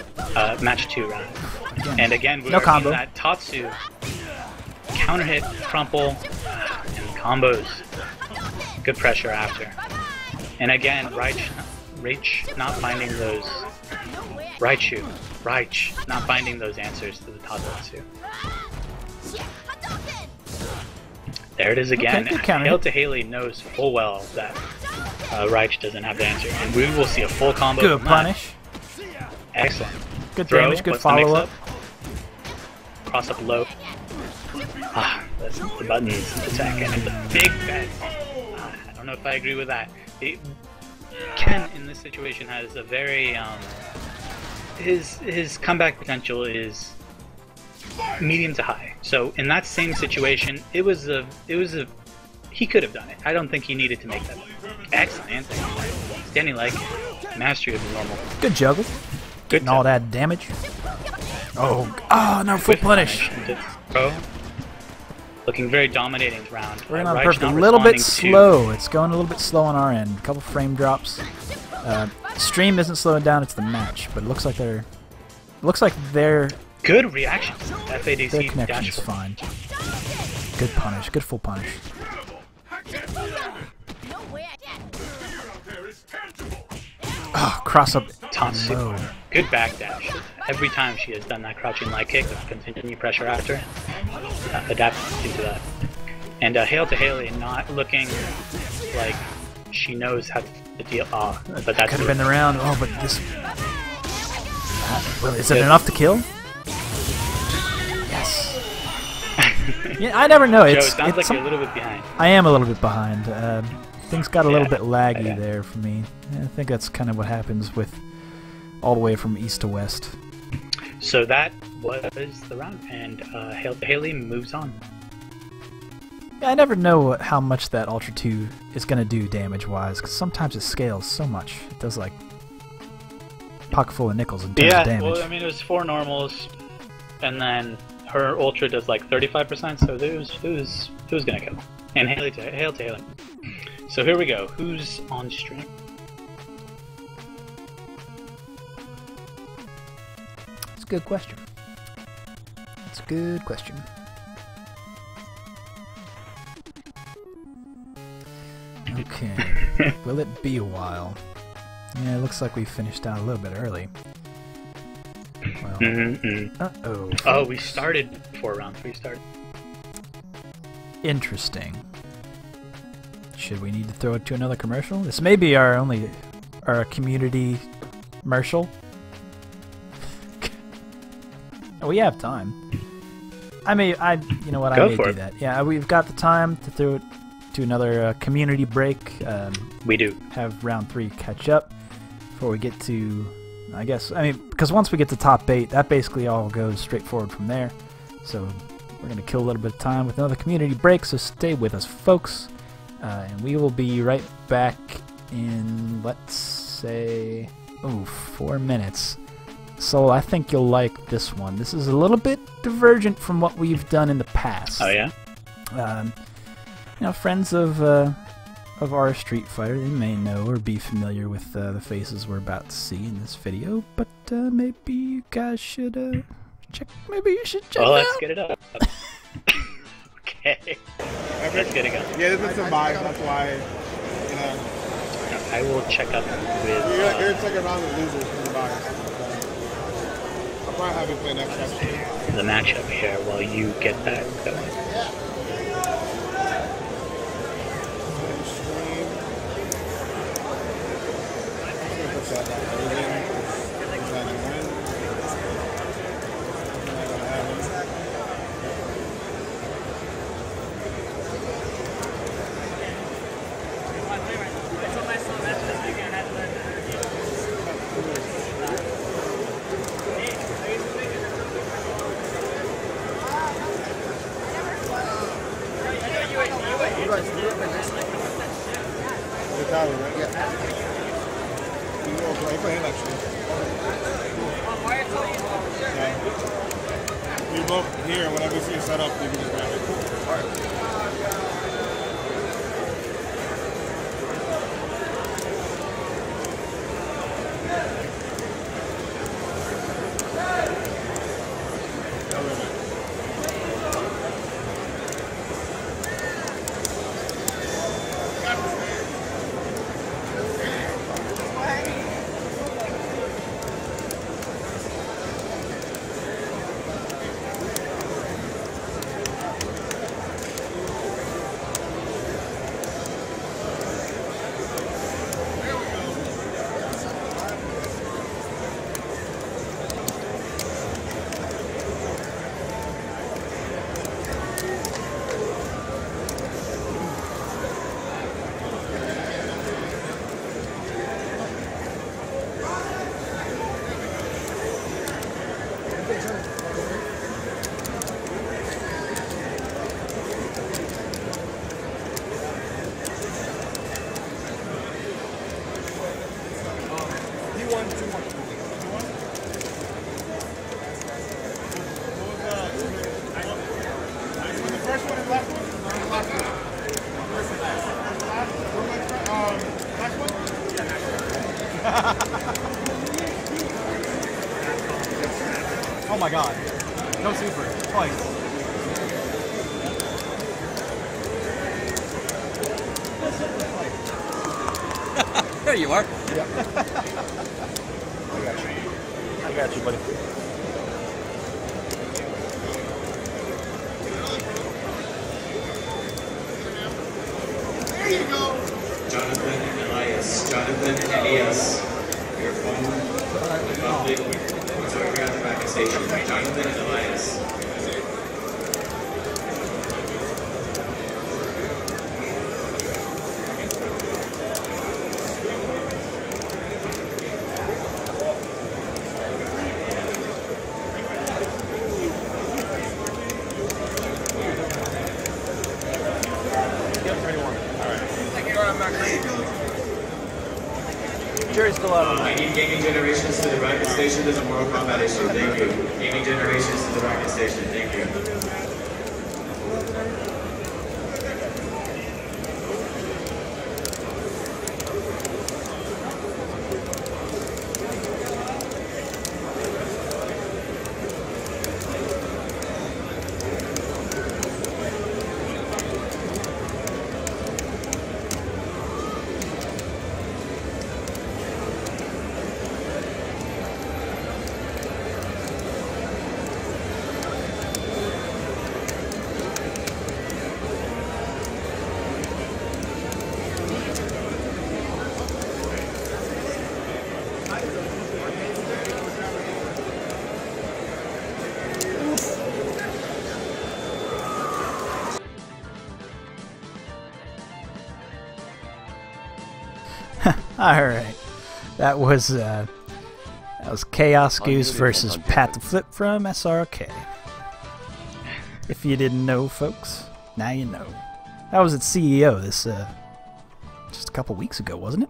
match 2 round. And again, we're no combo. in that Tatsu counter hit, crumple, and combos. Good pressure after. And again, Reich not finding those. Reich not finding those answers to the Tatsu. There it is again. Okay, Hail to Haley knows full well that Reich doesn't have the answer, and we will see a full combo. Good punish. Excellent. Good Throw, damage. Good follow up. Cross up low. That's the buttons attack and the big bet. I don't know if I agree with that. Ken in this situation has a very his comeback potential is medium to high. So in that same situation, it was a he could have done it. I don't think he needed to make that. Excellent answer. Standing like mastery of the normal. Good juggle. Getting all that damage. Oh no, full punish. Looking very dominating round. We're going perfect. A little bit slow. It's going a little bit slow on our end. A couple frame drops. Stream isn't slowing down. It's the match, but it looks like they're. Good reaction. FADC their connection's fine. Good punish. Good full punish. Oh, cross up. Tatsu. Good backdash. Every time she has done that crouching light kick with continued pressure after, adapting to that. And Hail to Haley not looking like she knows how to deal. But that could have been the round. Oh, but this. Well, is it enough to kill? Yes. Yeah, I never know. Joe, it sounds like you're a little bit behind. I am a little bit behind. Things got a little bit laggy there for me. I think that's kind of what happens with all the way from east to west. So that was the round, and Hail to Haley moves on. Yeah, I never know how much that Ultra 2 is going to do damage-wise, because sometimes it scales so much. It does like pocket full of nickels and tons of damage. Well, I mean, it was 4 normals, and then her Ultra does like 35%, so it was going to kill. And Hail to Haley. So here we go. Who's on stream? It's a good question. It's a good question. Okay. Will it be a while? Yeah, it looks like we finished out a little bit early. Well, uh-oh. Oh, we started before round 3 started. Interesting. Should we need to throw it to another commercial? This may be our community commercial. We have time. You know what? I may do that. Yeah, we've got the time to throw it to another community break. We do have round 3 catch up before we get to. Because once we get to top 8, that basically all goes straight forward from there. So we're gonna kill a little bit of time with another community break. So stay with us, folks, and we will be right back in, let's say, 4 minutes. So I think you'll like this one. This is a little bit divergent from what we've done in the past. Oh yeah. Friends of of our Street Fighter, they may know or be familiar with the faces we're about to see in this video, but maybe you guys should check. Maybe you should check. Well, it let's out. get it up. Okay, let's get it going. Yeah, there's been some buys, that's why, you know. I will check up with. You're gonna take around the losers from the buys. I'll probably have you play next episode. The matchup here while you get that going. We both here, whenever you see it set up, you can just grab it. Alright. Oh my god. No super. Twice. There you are. Yeah. I got you, buddy. There you go. Jonathan and Elias. Jonathan and Elias. Your phone. Public. Photograph at the back station. Jonathan and Elias. Jury's still out. I need gaming generations to the rocket station. There's a Mortal Kombat issue. Thank you. Gaming generations to the rocket station. Thank you. Alright, that was Chaos Goose versus Pat the Flip from SRK. If you didn't know, folks, now you know. That was at CEO this just a couple weeks ago, wasn't it?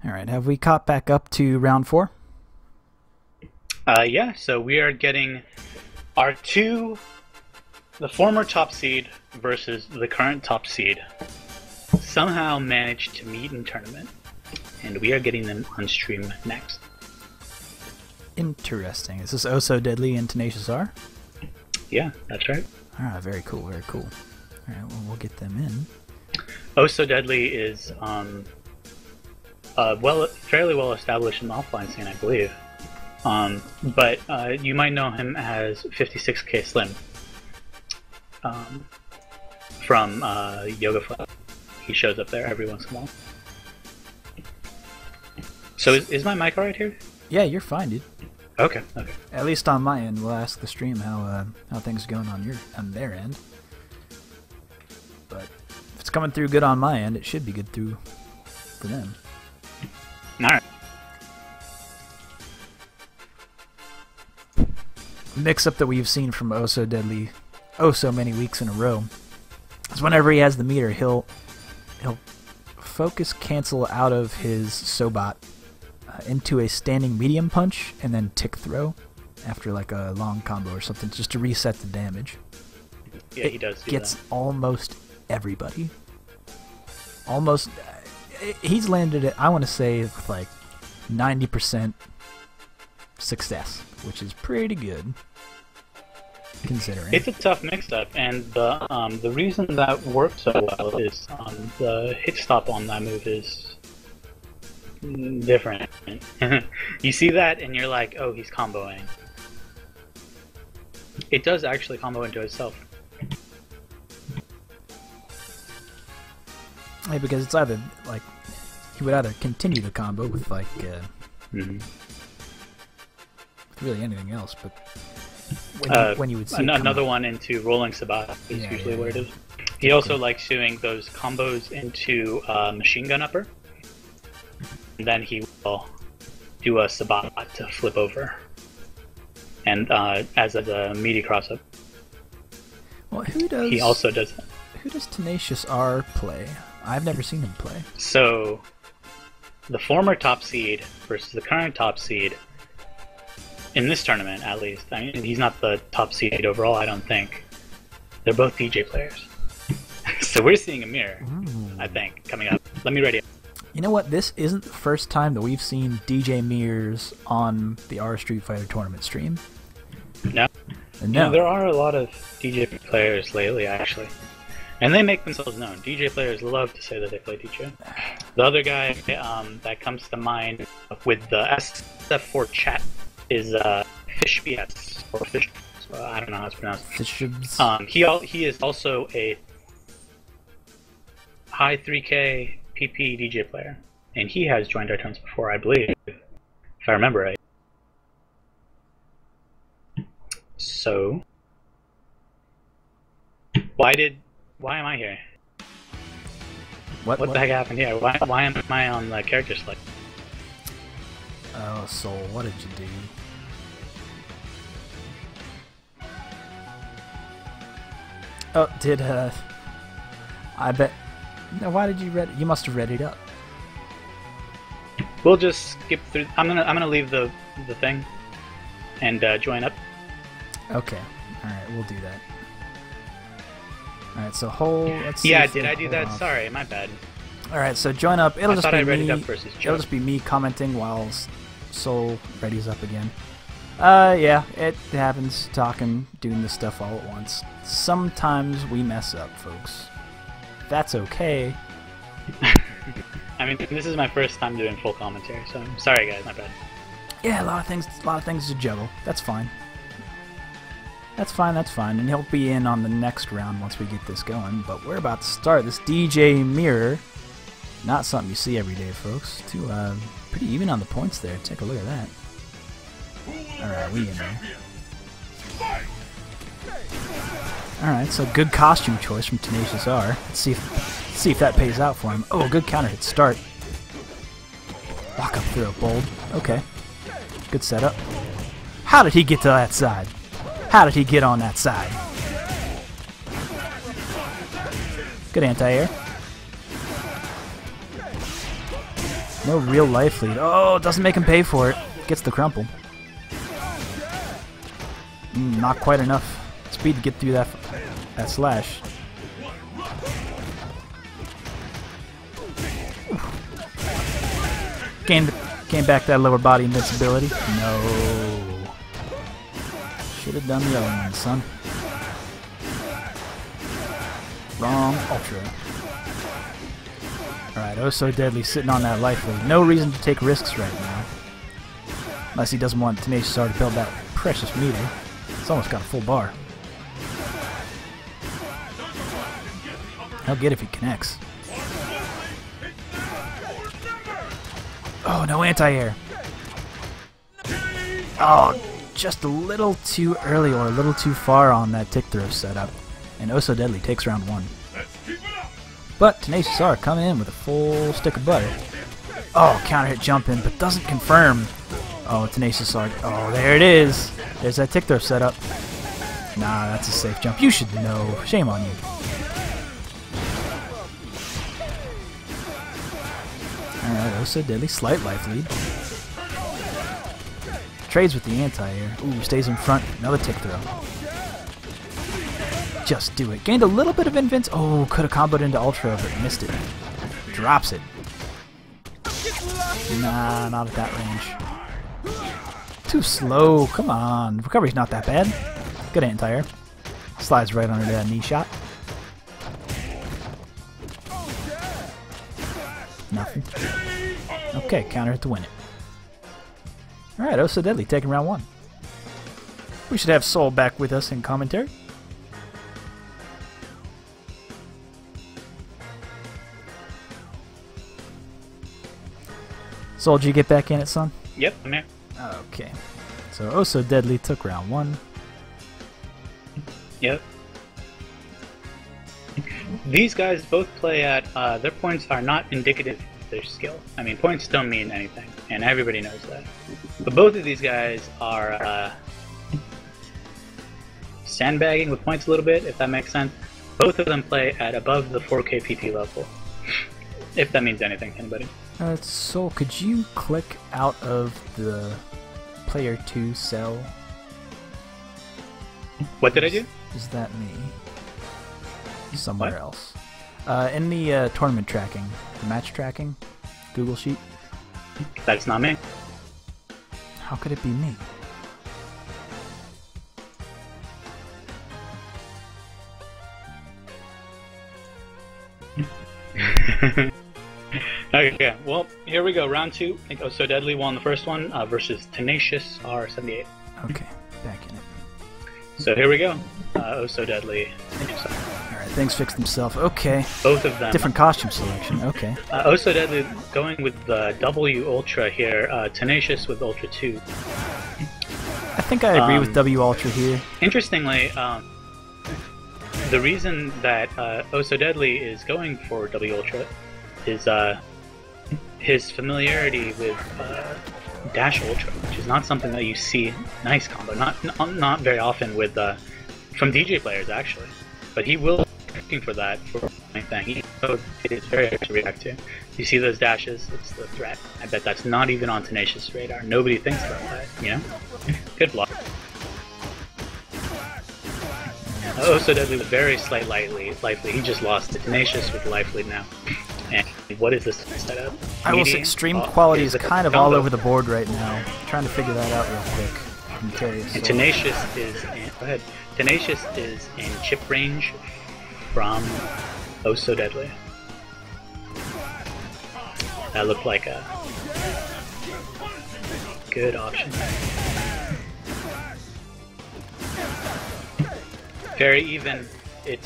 Alright, have we caught back up to round 4? Yeah, so we are getting our two The former top seed versus the current top seed somehow managed to meet in tournament, and we are getting them on stream next. Interesting. Is this Oh So Deadly and Tenacious R? Yeah, that's right. Alright, very cool, very cool. Alright, well, we'll get them in. Oh So Deadly is fairly well established in the offline scene, I believe. But you might know him as 56K Slim from Yoga Flat. He shows up there every once in a while. So is my mic alright here? Yeah, you're fine, dude. Okay. At least on my end, we'll ask the stream how things are going on their end. But if it's coming through good on my end, it should be good through for them. Alright. Mix-up that we've seen from Oh So Deadly so many weeks in a row is whenever he has the meter, he'll focus cancel out of his Sobot into a standing medium punch and then tick throw after like a long combo or something just to reset the damage. Yeah, he does do gets that. Almost everybody. Almost. He's landed it, I want to say, with like 90% success, which is pretty good considering. It's a tough mix-up, and the reason that works so well is the hit stop on that move is different. You see that, and you're like, oh, he's comboing. It does actually combo into itself. Yeah, because it's either like he would either continue the combo with like with really anything else, but when you would see another one into rolling Sabat is usually what it is. He also likes doing those combos into machine gun upper, and then he will do a Sabat to flip over, and as a meaty cross up. Well, who does? He also does that. Who does Tenacious R play? I've never seen him play. So, the former top seed versus the current top seed, in this tournament at least, I mean, he's not the top seed overall, I don't think. They're both DJ players. So we're seeing a mirror, I think, coming up. Let me ready it. You know what? This isn't the first time that we've seen DJ mirrors on the StreetFighter tournament stream. No? No. There are a lot of DJ players lately, actually. And they make themselves known. DJ players love to say that they play DJ. The other guy that comes to mind with the SF4 chat is FishBS, or Fish. I don't know how it's pronounced. Fishibs. He is also a high 3K PP DJ player, and he has joined our tournaments before, I believe, if I remember right. So, why am I here? What the heck happened here? Why am I on the character select? Oh, Soul, what did you do? Oh, I bet... No, why did you read it? You must have read it up. We'll just skip through... I'm gonna leave the thing and join up. Okay. Alright, we'll do that. Alright, so let's see. Yeah, did I do that? Off. Sorry, my bad. Alright, so join up. It'll just be me. It'll just be me commenting while Soul readies up again. Yeah, it happens. Talking, doing this stuff all at once. Sometimes we mess up, folks. That's okay. I mean, this is my first time doing full commentary, so I'm sorry, guys. My bad. Yeah, a lot of things to juggle. That's fine. That's fine, and he'll be in on the next round once we get this going, but we're about to start this DJ mirror. Not something you see every day, folks. Pretty even on the points there. Take a look at that. Alright, we in there. Alright, so good costume choice from Tenacious R. Let's see if that pays out for him. Oh, good counter hit start. Walk up throw, bold. Okay. Good setup. How did he get to that side? How did he get on that side? Good anti-air. No real life lead. Oh, doesn't make him pay for it. Gets the crumple. Not quite enough speed to get through that that slash. Gain back that lower body invincibility. No. Should have done the other one, son. Wrong Ultra. Alright, oh so deadly sitting on that life lead. No reason to take risks right now. Unless he doesn't want Tenacious R to build that precious meter. It's almost got a full bar. He'll get if he connects. Oh, no anti-air. Oh, just a little too early or a little too far on that tick throw setup. And Oh So Deadly takes round 1. But Tenacious R coming in with a full stick of butter. Oh, counter hit jump in, but doesn't confirm. Oh, Tenacious R. Oh, there it is. There's that tick throw setup. Nah, that's a safe jump. You should know. Shame on you. Alright, Oh So Deadly, slight life lead. Trades with the anti-air. Ooh, stays in front. Another tick throw. Just do it. Gained a little bit of invince. Oh, could have comboed into Ultra, but missed it. Drops it. Nah, not at that range. Too slow. Come on. Recovery's not that bad. Good anti-air. Slides right under that knee shot. Nothing. Okay, counter hit to win it. Alright, Oh So Deadly taking round 1. We should have Soul back with us in commentary. Soul, did you get back in it, son? Yep, I'm here. Okay. So Oh So Deadly took round 1. Yep. These guys both play at, their points are not indicative of their skill. I mean, points don't mean anything, and everybody knows that. But both of these guys are sandbagging with points a little bit, if that makes sense. Both of them play at above the 4K PP level, if that means anything to anybody. Soul, could you click out of the Player 2 cell? What did I do? Is that me? Somewhere else. In the tournament tracking, the match tracking, Google Sheet. That's not me. How could it be me? Okay, well, here we go. Round 2. I think Oh So Deadly won the first one versus Tenacious R78. Okay, back in it. So here we go. Oh So Deadly. Alright, things fixed themselves. Okay. Both of them. Different costume selection. Okay. Oh So Deadly going with the W Ultra here. Tenacious with Ultra 2. I think I agree with W Ultra here. Interestingly, the reason that Oh So Deadly is going for W Ultra is his familiarity with Dash Ultra, which is not something that you see. Nice combo, not very often with from DJ players actually, but he will be looking for that for anything. It is very hard to react to. You see those dashes? It's the threat. I bet that's not even on Tenacious' radar. Nobody thinks about that, you know? Good block. Oh So Deadly with very slight life lead. He just lost to Tenacious with life lead now. And what is this setup? I will say extreme quality is kind of all over the board right now. I'm trying to figure that out real quick. I'm curious. And Tenacious is in, go ahead. Tenacious is in chip range from Oh So Deadly. That looked like a good option. Very even.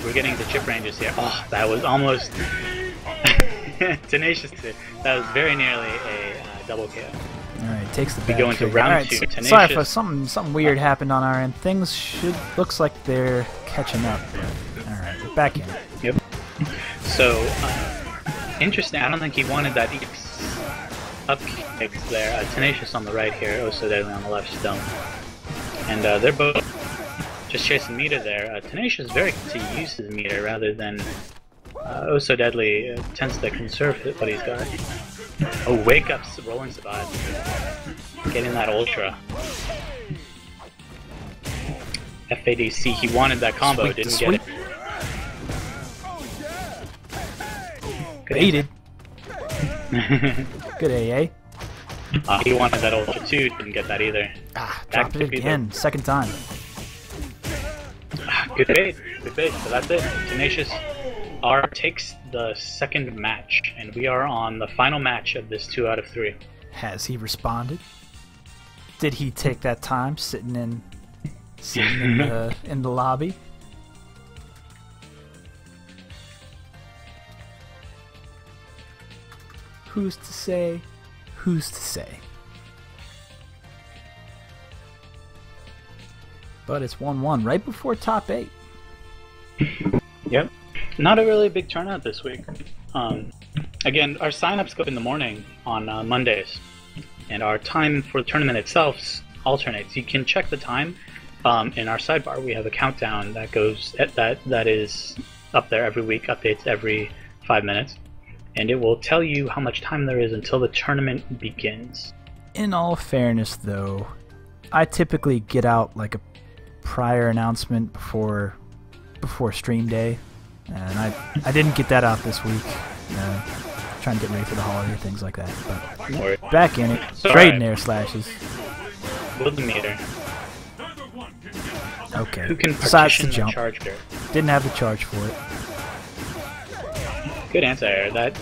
We're getting the chip ranges here. Oh, that was almost Tenacious. That was very nearly a double KO. Alright, takes the We go into round 2. Tenacious. Sorry if something weird happened on our end. Things looks like they're catching up. Alright, we're back in. Yep. So, interesting. I don't think he wanted that up kicks there. Tenacious on the right here, Oh So Deadly on the left still. And they're both just chasing meter there. Tenacious is very good to use his meter rather than Oh So Deadly tends to conserve what he's got. Oh, wake ups, rolling spot. Getting that Ultra. FADC, he wanted that combo, didn't get it. Baited. Good AA. He wanted that Ultra 2, didn't get that either. Dropped it again, second time. Good bait, good bait. So that's it. Tenacious R takes the second match, and we are on the final match of this 2 out of 3. Has he responded? Did he take that time sitting in the lobby? Who's to say? Who's to say? But it's 1-1 right before top 8. Yep. Not a really big turnout this week. Again, our sign-ups go in the morning on Mondays, and our time for the tournament itself alternates. You can check the time in our sidebar. We have a countdown that goes that is up there every week, updates every 5 minutes, and it will tell you how much time there is until the tournament begins. In all fairness, though, I typically get out like a prior announcement before stream day, and I didn't get that out this week. Trying to get ready for the holiday, things like that. But back in it, trading air slashes. Building meter. Okay. Who can Decides to partition the jump. charge there? Didn't have the charge for it. Good anti-air. That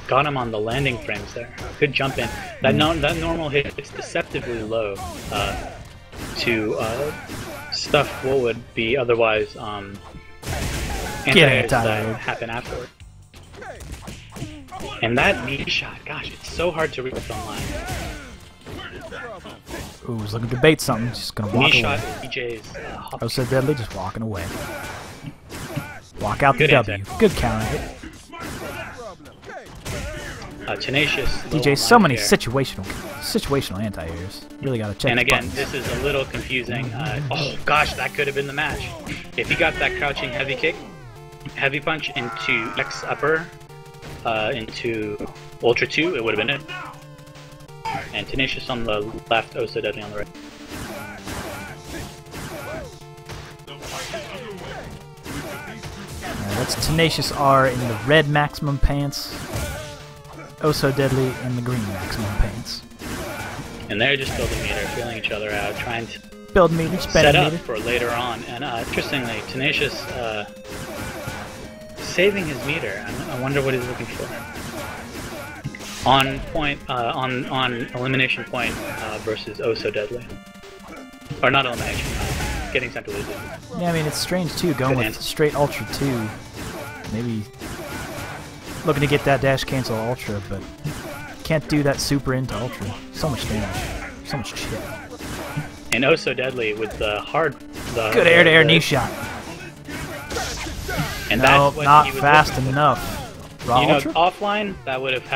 got him on the landing frames there. Good jump in. That normal hit is deceptively low to stuff what would be otherwise anti-airs that happen afterward. And that knee shot, gosh, it's so hard to read online. Ooh, was looking to bait something. Just gonna walk Knee away. shot DJ's Oh, so deadly, just walking away. Walk out the Good W. anti. Good counter hit. Tenacious. DJ, so many situational anti-airs. Really gotta check. And the again, buttons. this is a little confusing. Oh gosh, that could have been the match. If he got that crouching heavy kick, heavy punch into X upper, into Ultra 2, it would have been it. And Tenacious on the left, oh so deadly on the right. That's Tenacious R in the red maximum pants. Oh so deadly in the green maximum pants. And they're just building meter, feeling each other out, trying to Build meter, set spend up meter. for later on. And interestingly, Tenacious saving his meter. I wonder what he's looking for. On point, on elimination point versus oh so deadly, or not elimination, getting sent to lose it. Yeah, I mean it's strange too, going with straight Ultra 2. Maybe looking to get that dash cancel Ultra, but can't do that super into Ultra. So much damage, so much chip. And oh so deadly with the good air-to-air knee shot. And no, that's what not he was fast looking for. enough. Raw You know, Ultra? offline that would have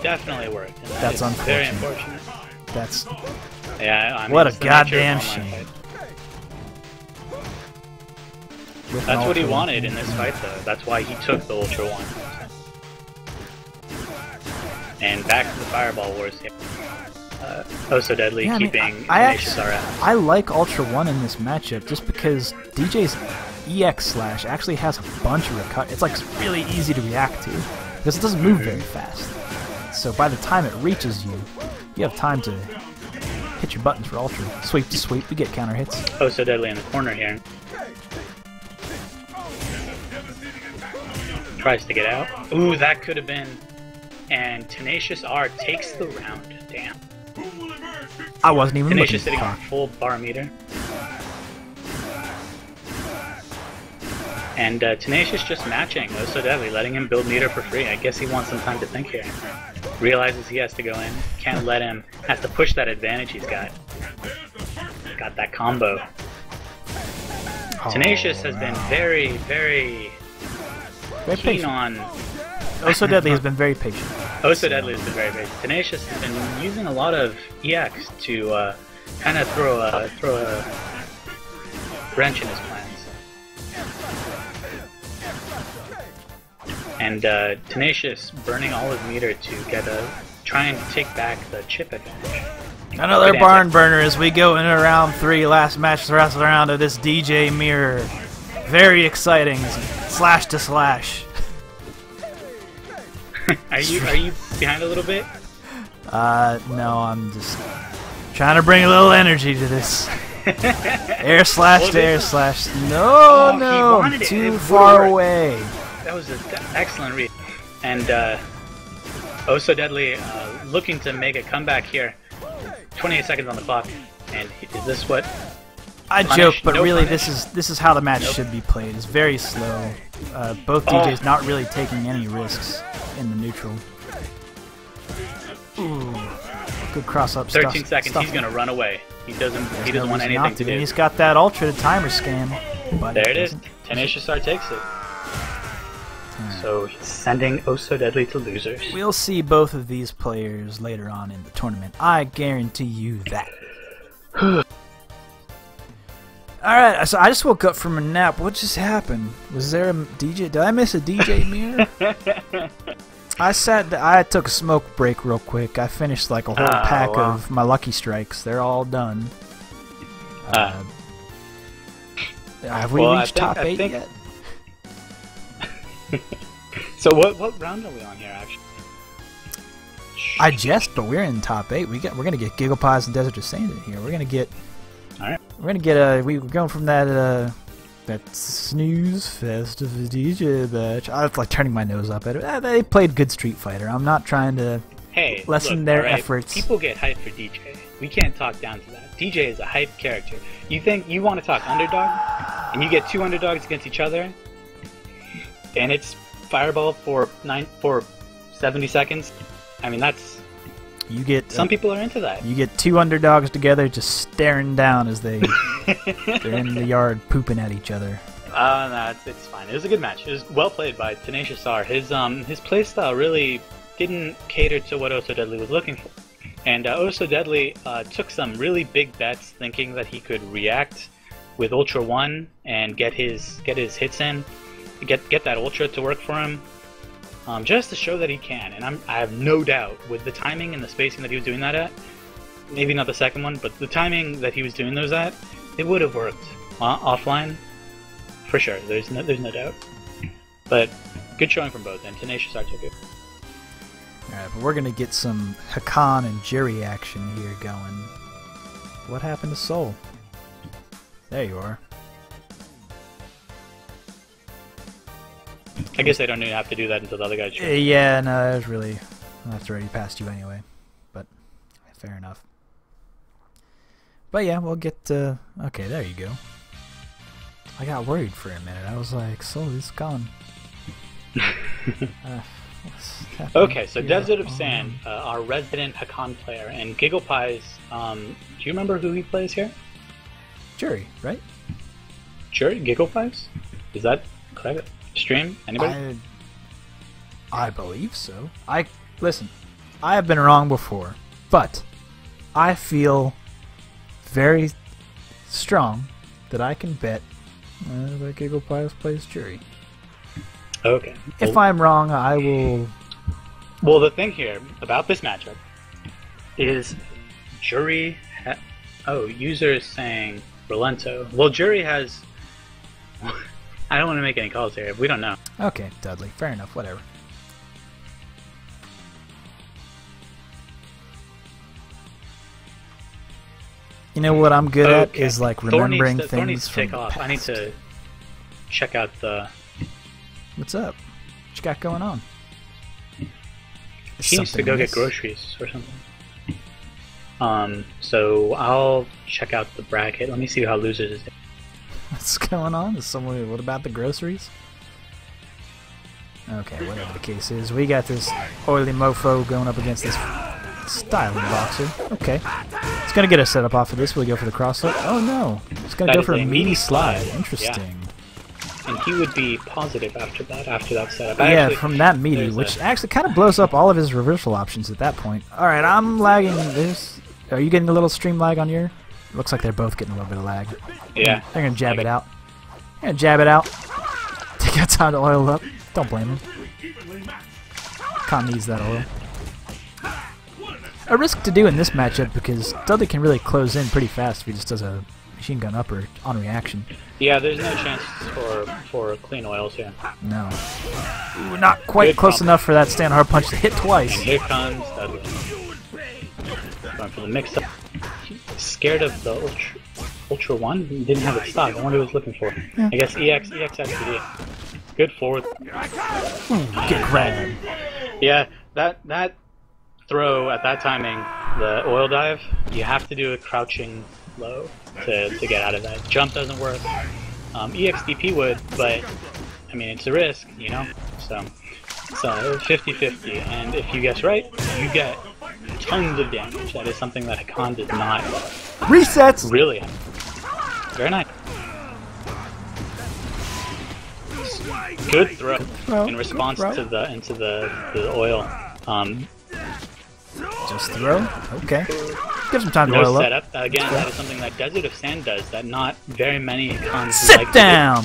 definitely worked. And That's is very unfortunate. unfortunate. That's Yeah, I mean, what a it's the nature of goddamn online shame. fight. with an That's what he Ultra wanted one. in this fight, though. That's why he took the Ultra 1. And back to the Fireball Wars here. Oh so deadly, Yeah, I mean, keeping I Tenacious R out. I like Ultra 1 in this matchup just because DJ's EX slash actually has a bunch of recovery. It's like really easy to react to because it doesn't move very fast. So by the time it reaches you, you have time to hit your buttons for Ultra. Sweep to sweep, we get counter hits. Oh so deadly in the corner here. Tries to get out. Ooh, that could have been. And Tenacious R takes the round. Damn. I wasn't even Tenacious looking. sitting on full bar meter. And Tenacious just matching oh so deadly, letting him build meter for free. I guess he wants some time to think here. Realizes he has to go in. Can't let him. Has to push that advantage he's got. Got that combo. Tenacious has been very, very Very keen patient. on. Oh so deadly has been very patient. Oh so deadly has been very big. Tenacious has been using a lot of EX to kind of throw a wrench in his plans. And Tenacious burning all his meter to trying to take back the chip advantage. Another Good barn answer. burner as we go into round 3, last match, last round of this DJ mirror. Very exciting, slash to slash. Are you behind a little bit? No, I'm just trying to bring a little energy to this. Air slash to air slash. No, he no, wanted it. too It far would've worked. away. That was an excellent read. And Oh So Deadly looking to make a comeback here. 28 seconds on the clock. And is this what? I Punish? joke, but No really, punish? this is how the match should be played. It's very slow. Both DJs not really taking any risks in the neutral. Ooh, good cross up. 13 seconds. He's gonna run away. He doesn't want anything to do. And he's got that ultra to timer scan. But There he it is. doesn't. Tenacious Star takes it. So he's sending Oh So Deadly to losers. We'll see both of these players later on in the tournament. I guarantee you that. Alright, so I just woke up from a nap. What just happened? Was there a DJ? Did I miss a DJ mirror? I took a smoke break real quick. I finished like a whole pack wow. of my Lucky Strikes. They're all done. Have we reached top 8 yet? So what round are we on here, actually? I jest, but we're in top 8. We're gonna get Giggle Pies and Desert of Sand in here. We're gonna get. All right. We're gonna get we're going from that snooze fest of the DJ match. I was like turning my nose up at it. They played good Street Fighter. I'm not trying to lessen their alright, efforts. People get hyped for DJ. We can't talk down to that. DJ is a hype character. You think you want to talk underdog, and you get 2 underdogs against each other, and it's Fireball for 70 seconds. I mean, that's. You get some people are into that. You get 2 underdogs together, just staring down as they're in the yard pooping at each other. No, it's fine. It was a good match. It was well played by Tenacious Star. His playstyle really didn't cater to what Oh So Deadly was looking for. And Oh So Deadly took some really big bets, thinking that he could react with Ultra 1 and get his hits in, get that Ultra to work for him, just to show that he can. And I have no doubt with the timing and the spacing that he was doing that at, maybe not the second one, but the timing that he was doing those at, it would have worked offline for sure. There's no doubt. But good showing from both, and Tenacious Star took it. Alright, but we're gonna get some Hakan and Jerry action here going. What happened to Soul? There you are. I guess they don't even have to do that until the other guy's show. Yeah, no, it was really. That's already past you anyway. But fair enough. But yeah, we'll get. Okay, there you go. I got worried for a minute. I was like, Soul is gone. Okay, so Desert of Sand, our resident Hakan player, and Giggle Pies. Do you remember who he plays here? Jerry, right? Jerry? Giggle Pies? Is that correct? Stream? Anybody? I believe so. Listen, I have been wrong before, but I feel very strong that I can bet that Giggle Pies plays Jerry. Okay. If I'm wrong, I will. Well, the thing here about this matchup is Jury. User is saying Relento. Well, Jury has. I don't want to make any calls here. We don't know. Okay, Dudley. Fair enough. Whatever. You know what I'm good at is like remembering things. Thor needs to from take off. I need to check out the. What's up? What you got going on? He needs to go get groceries or something. So I'll check out the bracket. Let me see how losers is doing. What's going on? Is someone? What about the groceries? Okay, whatever the case is, we got this oily mofo going up against this styling boxer. Okay, it's gonna get us set up off of this. We'll go for the crosshook. Oh no, it's gonna go for a meaty slide. Interesting. Yeah. And he would be positive after that setup. Yeah, actually, from that meaty, which actually kind of blows up all of his reversal options at that point. All right, I'm lagging this. Are you getting a little stream lag on your? Looks like they're both getting a little bit of lag. Yeah. They're gonna jab it out. They're gonna jab it out. Take out time to oil up. Don't blame him. Khan needs that oil. A risk to do in this matchup because Dudley can really close in pretty fast if he just does a machine gun upper on reaction. Yeah, there's no chance for clean oils here. No. Ooh, not quite Good close combo. enough for that stand hard punch to hit twice. And here comes Dudley. Going for the mix-up. Scared of the Ultra 1? He didn't have it stocked. I wonder what he was looking for. Yeah. I guess EX SPD. Good forward. Get grabbed. Yeah, that throw at that timing, the oil dive, you have to do a crouching low to get out of that. Jump doesn't work. EXDP would, but I mean it's a risk, you know. So 50-50, and if you guess right, you get tons of damage. That is something that Hakan does not Resets. really have. Very nice. Good throw in response to the oil. Just throw. Okay. Give some time to No oil up. setup. Again, that is something that Desert of Sand does that not very many Hakans Sit like down.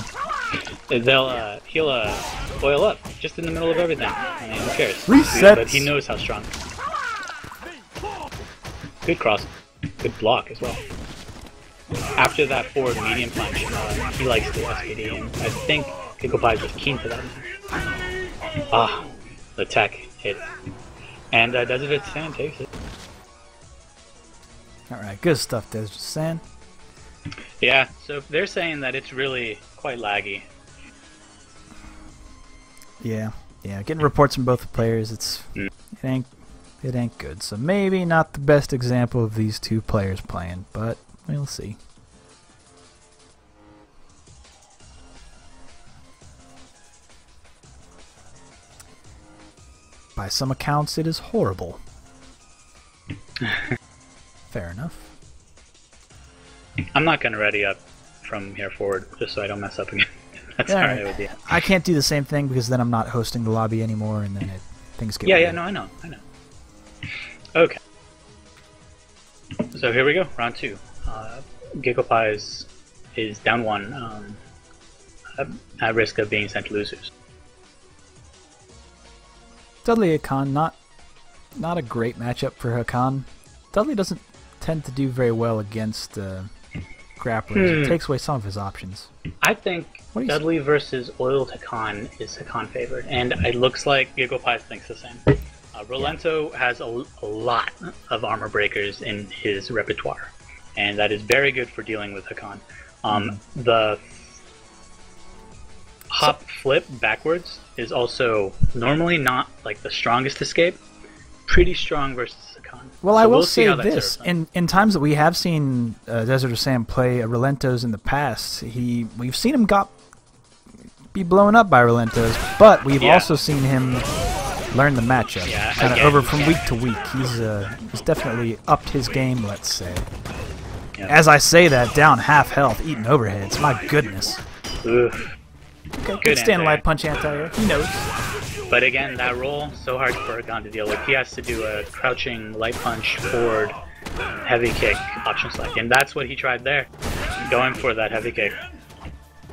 to do. He'll oil up just in the middle of everything. I mean, who cares? Resets. But he knows how strong. Good cross. Good block as well. After that forward medium punch, he likes the SPD, and I think Gigabyte was keen for that. Ah, the tech hit. And Desert of Sand takes it. Alright, good stuff, Desert Sand. Yeah, so they're saying that it's really quite laggy. Yeah, getting reports from both the players, it ain't good. So maybe not the best example of these two players playing, but we'll see. By some accounts, it is horrible. Fair enough. I'm not gonna ready up from here forward, just so I don't mess up again. That's Yeah, alright with you. I can't do the same thing because then I'm not hosting the lobby anymore, and then things get Yeah, weird. no, I know. Okay. So here we go, round 2. Gigopie is down 1, at risk of being sent to losers. Dudley Hakan, not a great matchup for Hakan. Dudley doesn't tend to do very well against grapplers. It takes away some of his options. I think What do you Dudley versus Oiled Hakan is Hakan favored, and it looks like Gigopie thinks the same. Rolento has a lot of armor breakers in his repertoire, and that is very good for dealing with Hakan. The hop flip backwards is also normally not like the strongest escape. Pretty strong versus Hakan. Well, So I will we'll see say how that this: serves him. in times that we have seen Desert of Sand play Relentos in the past, we've seen him be blown up by Relentos, but we've Yeah. also seen him learn the matchup, Yeah, kind of again, over from yeah. week to week. He's definitely upped his game, let's say. Yeah. As I say that, down half health, eating overheads. My goodness. Oof. Okay, Good good stand anti-air. light punch anti-air. He knows. But again, that roll, so hard for Hakan to deal with. He has to do a crouching light punch forward heavy kick option select, and that's what he tried there, going for that heavy kick.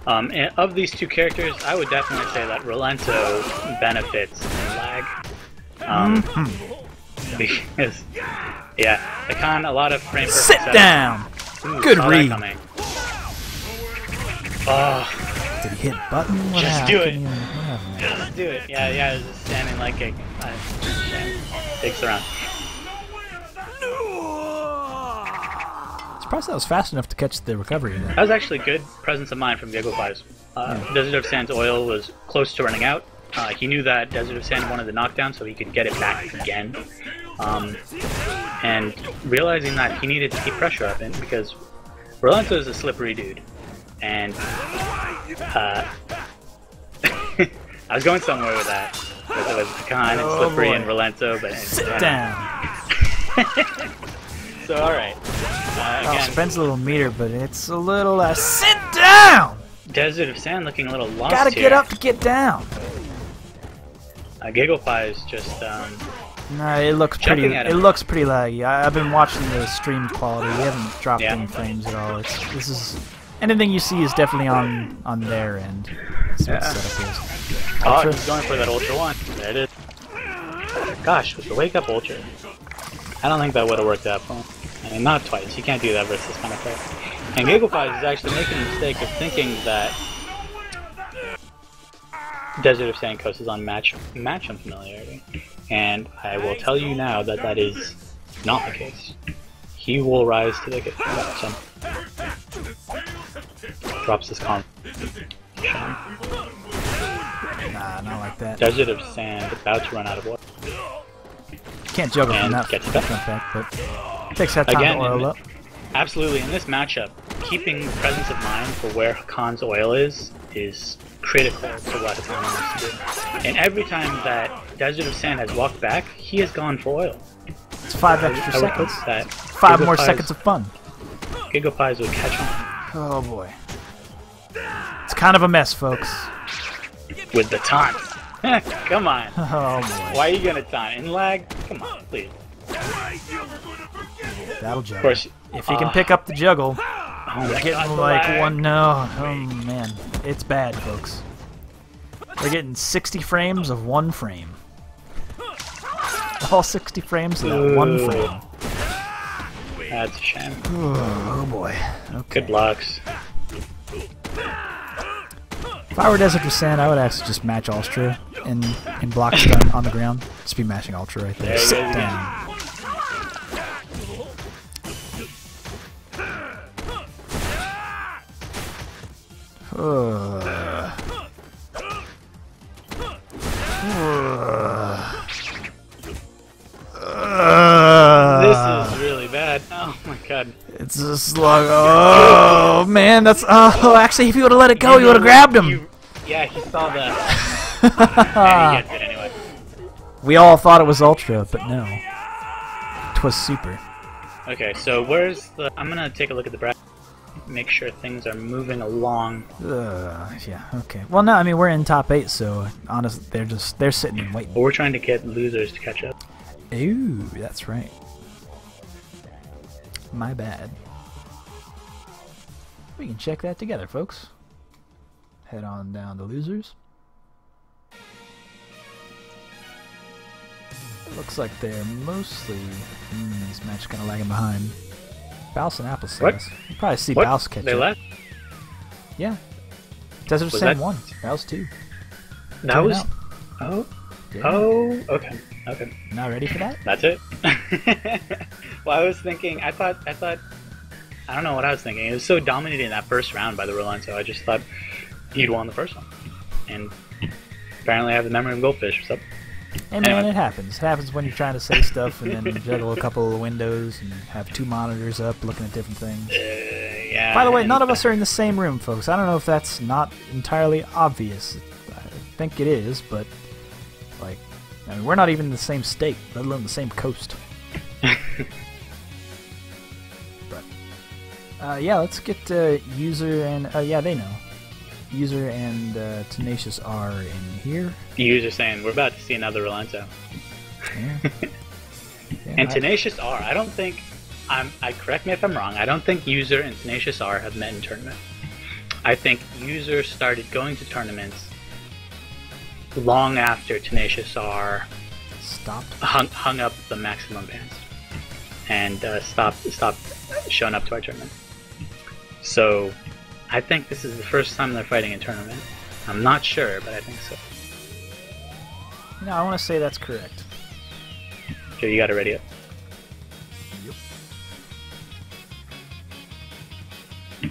And of these two characters, I would definitely say that Rolento benefits from lag. Because, yeah, Hakan, a lot of frame perfect Sit setup. down. Ooh, Good saw that read. coming. Oh, Did he hit button? What Just happened? do it. What happened there? let's do it. Yeah, just standing like a takes around. Surprised that was fast enough to catch the recovery there. That was actually good presence of mind from Gigapies. Desert of Sand's oil was close to running out. He knew that Desert of Sand wanted the knockdown so he could get it back again. And realizing that he needed to keep pressure up in because Rolento is a slippery dude. And I was going somewhere with that. With it was Hakan and Slippery boy. and Rolento, but Sit down. So alright. Oh, Again, spends a little meter, but it's a little. Sit down. Desert of Sand looking a little lost Gotta here. get up to get down. Gigopie is just No, it looks pretty. Jumping at It him. looks pretty laggy. I've been watching the stream quality. We haven't dropped Yeah. any frames at all. This is anything you see is definitely on their end. That's what the setup is. Oh, Ultra. he's going for that Ultra 1. There it is. Gosh, with the Wake Up Ultra. I don't think that would have worked out well. I mean, not twice. You can't do that versus kind of player. And GigglePies is actually making the mistake of thinking that Desert of Sandcoast is on match unfamiliarity. And I will tell you now that that is not the case. He will rise to the occasion. Drops his con. Nah, not like that. Desert of Sand about to run out of water. Can't juggle from And that gets jump that. back, but takes that time Again, to oil up. Absolutely, in this matchup, keeping presence of mind for where Hakan's oil is critical to what Hakan wants to do. And every time that Desert of Sand has walked back, he has gone for oil. It's 5 extra I would hope seconds. that 5 more GigglePies- seconds of fun. GigglePies would catch on Oh boy. It's kind of a mess, folks. with the time. Come on. Oh boy. Why are you gonna time? In lag? Come on, please. That'll Of juggle. course. If he can pick up the juggle, Oh we're my getting God, the like lag. one. No, oh man, it's bad, folks. We're getting 60 frames of 1 frame. All 60 frames of that 1 Ooh. frame. That's a shame. Oh boy. Okay. Good blocks. If I were Desert of Sand, I would actually just match Ultra and block stun on the ground. Just be matching Ultra right there. There you Sit go down. This is really bad. Oh my God. It's just like, oh man, that's actually, if you would have let it go, you would have grabbed him. Yeah, he saw the. Yeah, he gets it anyway. We all thought it was Ultra, but no, 'twas Super. Okay, so where's the? I'm gonna take a look at the bracket. Make sure things are moving along. Yeah, okay. Well, no, I mean we're in top 8, so honestly, they're sitting and waiting. But we're trying to get losers to catch up. Ooh, that's right. My bad. We can check that together, folks. Head on down to losers. It looks like they're mostly. This match kind of lagging behind. Bouse and Apple What? says. You probably see What? Bouse catch They up. left? Yeah. Desert of Was Sand that- 1. Bouse 2. That Turn was. out. Oh. Yeah. Oh. Okay. Okay. Not ready for that? That's it. Well, I was thinking. I thought. I don't know what I was thinking. It was so dominated in that first round by the Rolando. I just thought he'd won the first one, and apparently I have the memory of goldfish. What's up? Hey man, Anyway. it happens. It happens when you're trying to say stuff and then juggle a couple of windows and have 2 monitors up looking at different things. Yeah. By the way, none of us are in the same room, folks. I don't know if that's not entirely obvious. I think it is, but like, I mean, we're not even in the same state, let alone the same coast. But yeah, let's get User and yeah, they know. User and Tenacious are in here. You are saying we're about to see another Rolando. Yeah. Yeah, And Tenacious R, I don't think I correct me if I'm wrong. I don't think User and Tenacious R have met in tournament. I think User started going to tournaments long after Tenacious R stopped. hung up the maximum bans and stopped showing up to our tournament. So I think this is the first time they're fighting in tournament. I'm not sure, but I think so. No, I want to say that's correct. Joe, you got it ready up. Yep.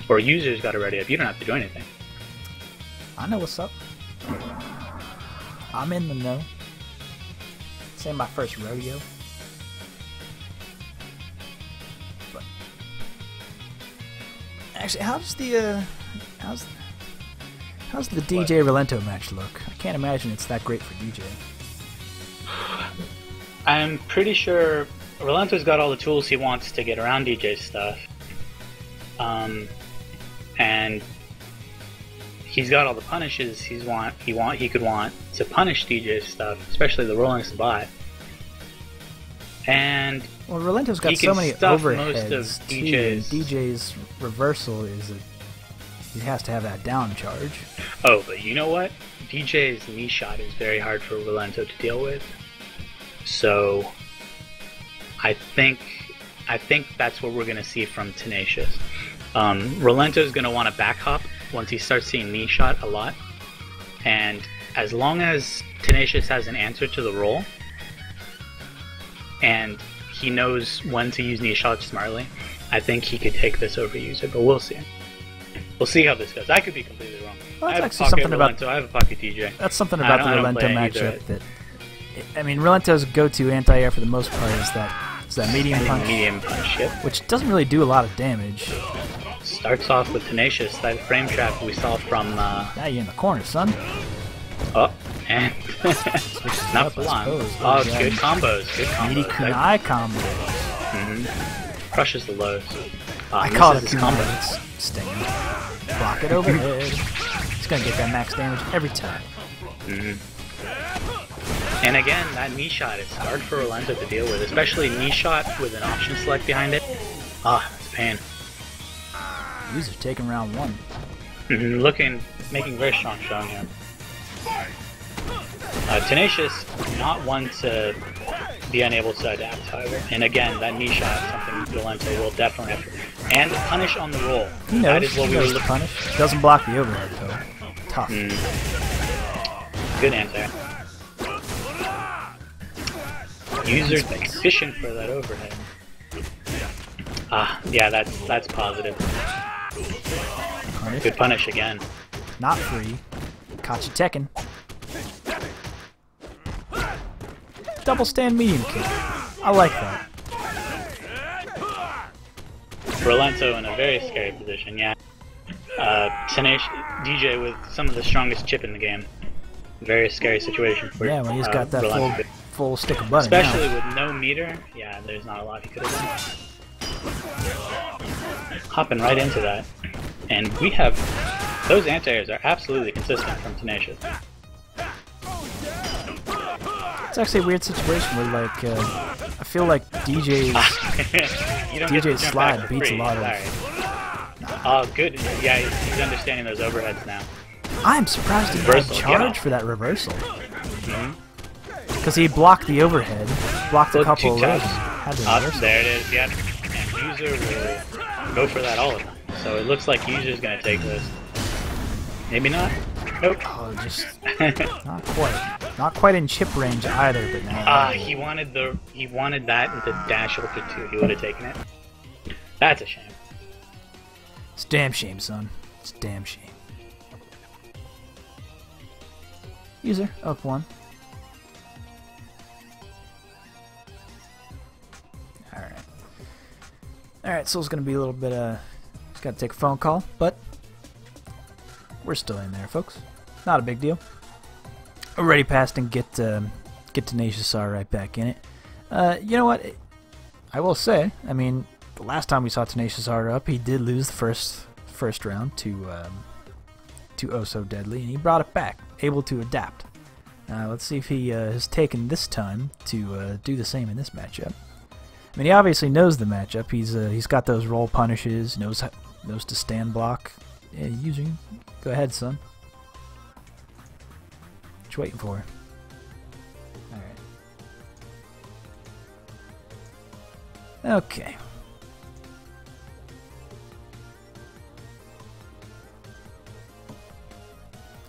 Or User's got it ready up. You don't have to do anything. I know what's up. I'm in the know. This ain't my first rodeo. But actually, how's the DJ Rolento match look? I can't imagine it's that great for DJ. I'm pretty sure Rolanto's got all the tools he wants to get around DJ's stuff. And he's got all the punishes he could want to punish DJ's stuff, especially the rolling spot. And Well, Rolento's got he so can many stuff overheads most of too. DJ's. DJ's reversal is that he has to have that down charge. Oh, but you know what? DJ's knee shot is very hard for Rolento to deal with. So I think that's what we're gonna see from Tenacious. Rolento's going to want to back hop once he starts seeing knee shot a lot. And as long as Tenacious has an answer to the roll, and he knows when to use knee shots smartly, I think he could take this over User, but we'll see. We'll see how this goes. I could be completely wrong. Well, I have actually pocket something about Rolento, I have a pocket DJ. That's something about the I don't Rolento play matchup that, I mean, Rolento's go-to anti-air for the most part is that medium punch, Medium punch, yep. which doesn't really do a lot of damage. Starts off with Tenacious, that frame trap we saw from... Now you're in the corner, son. Oh, and... not for long. Oh, good combos, good combos. Meaty kunai combo. Crushes the lows. I call it a combo. It's stinging. Block it overhead. It's gonna get that max damage every time. And again, that knee shot is hard for Rolento to deal with, especially knee shot with an option select behind it. Ah, it's pain. User taking round 1. Making very strong showing here. Tenacious, not one to be unable to adapt, however. And again, that knee shot is something Rolento will definitely have to... And punish on the roll. He knows. That is what we were looking for. Punish. Doesn't block the overhead, though. Tough. Good answer. User fishing for that overhead. Ah, yeah, that's positive. Punish. Good punish again. Not free. Caught you teching. Double stand medium kick. I like that. Rolento in a very scary position, yeah. Tenacious DJ with some of the strongest chip in the game. Very scary situation for Yeah, when he's got that Rolento. full stick of butter. Especially now. with no meter, yeah, there's not a lot he could have done. Hopping right into that. And we have... Those anti-airs are absolutely consistent from Tenacious. It's actually a weird situation where, like, I feel like DJ's slide beats a lot of... Oh, good. Yeah, he's understanding those overheads now. I'm surprised he had Reversal, charge for that reversal. Because he blocked the overhead, blocked a couple of those. Had the reversal. There it is, yep. And User will go for that all the time. So it looks like User's going to take this. Maybe not. Nope. Oh, just not quite. Not quite in chip range either, but now. He wanted that with the dash ultra 2. He would have taken it. That's a shame. It's a damn shame, son. It's a damn shame. User up 1. Alright. Alright, so it's gonna be a little bit just gotta take a phone call, but we're still in there, folks. Not a big deal. Already passed and get Tenacious R right back in it. You know what? I will say, I mean, the last time we saw Tenacious R up, he did lose the first round to Oh So Deadly, and he brought it back, able to adapt. Let's see if he has taken this time to do the same in this matchup. I mean, he obviously knows the matchup. He's got those roll punishes, knows to stand block. Yeah, using. Go ahead, son. What you waiting for? All right. Okay.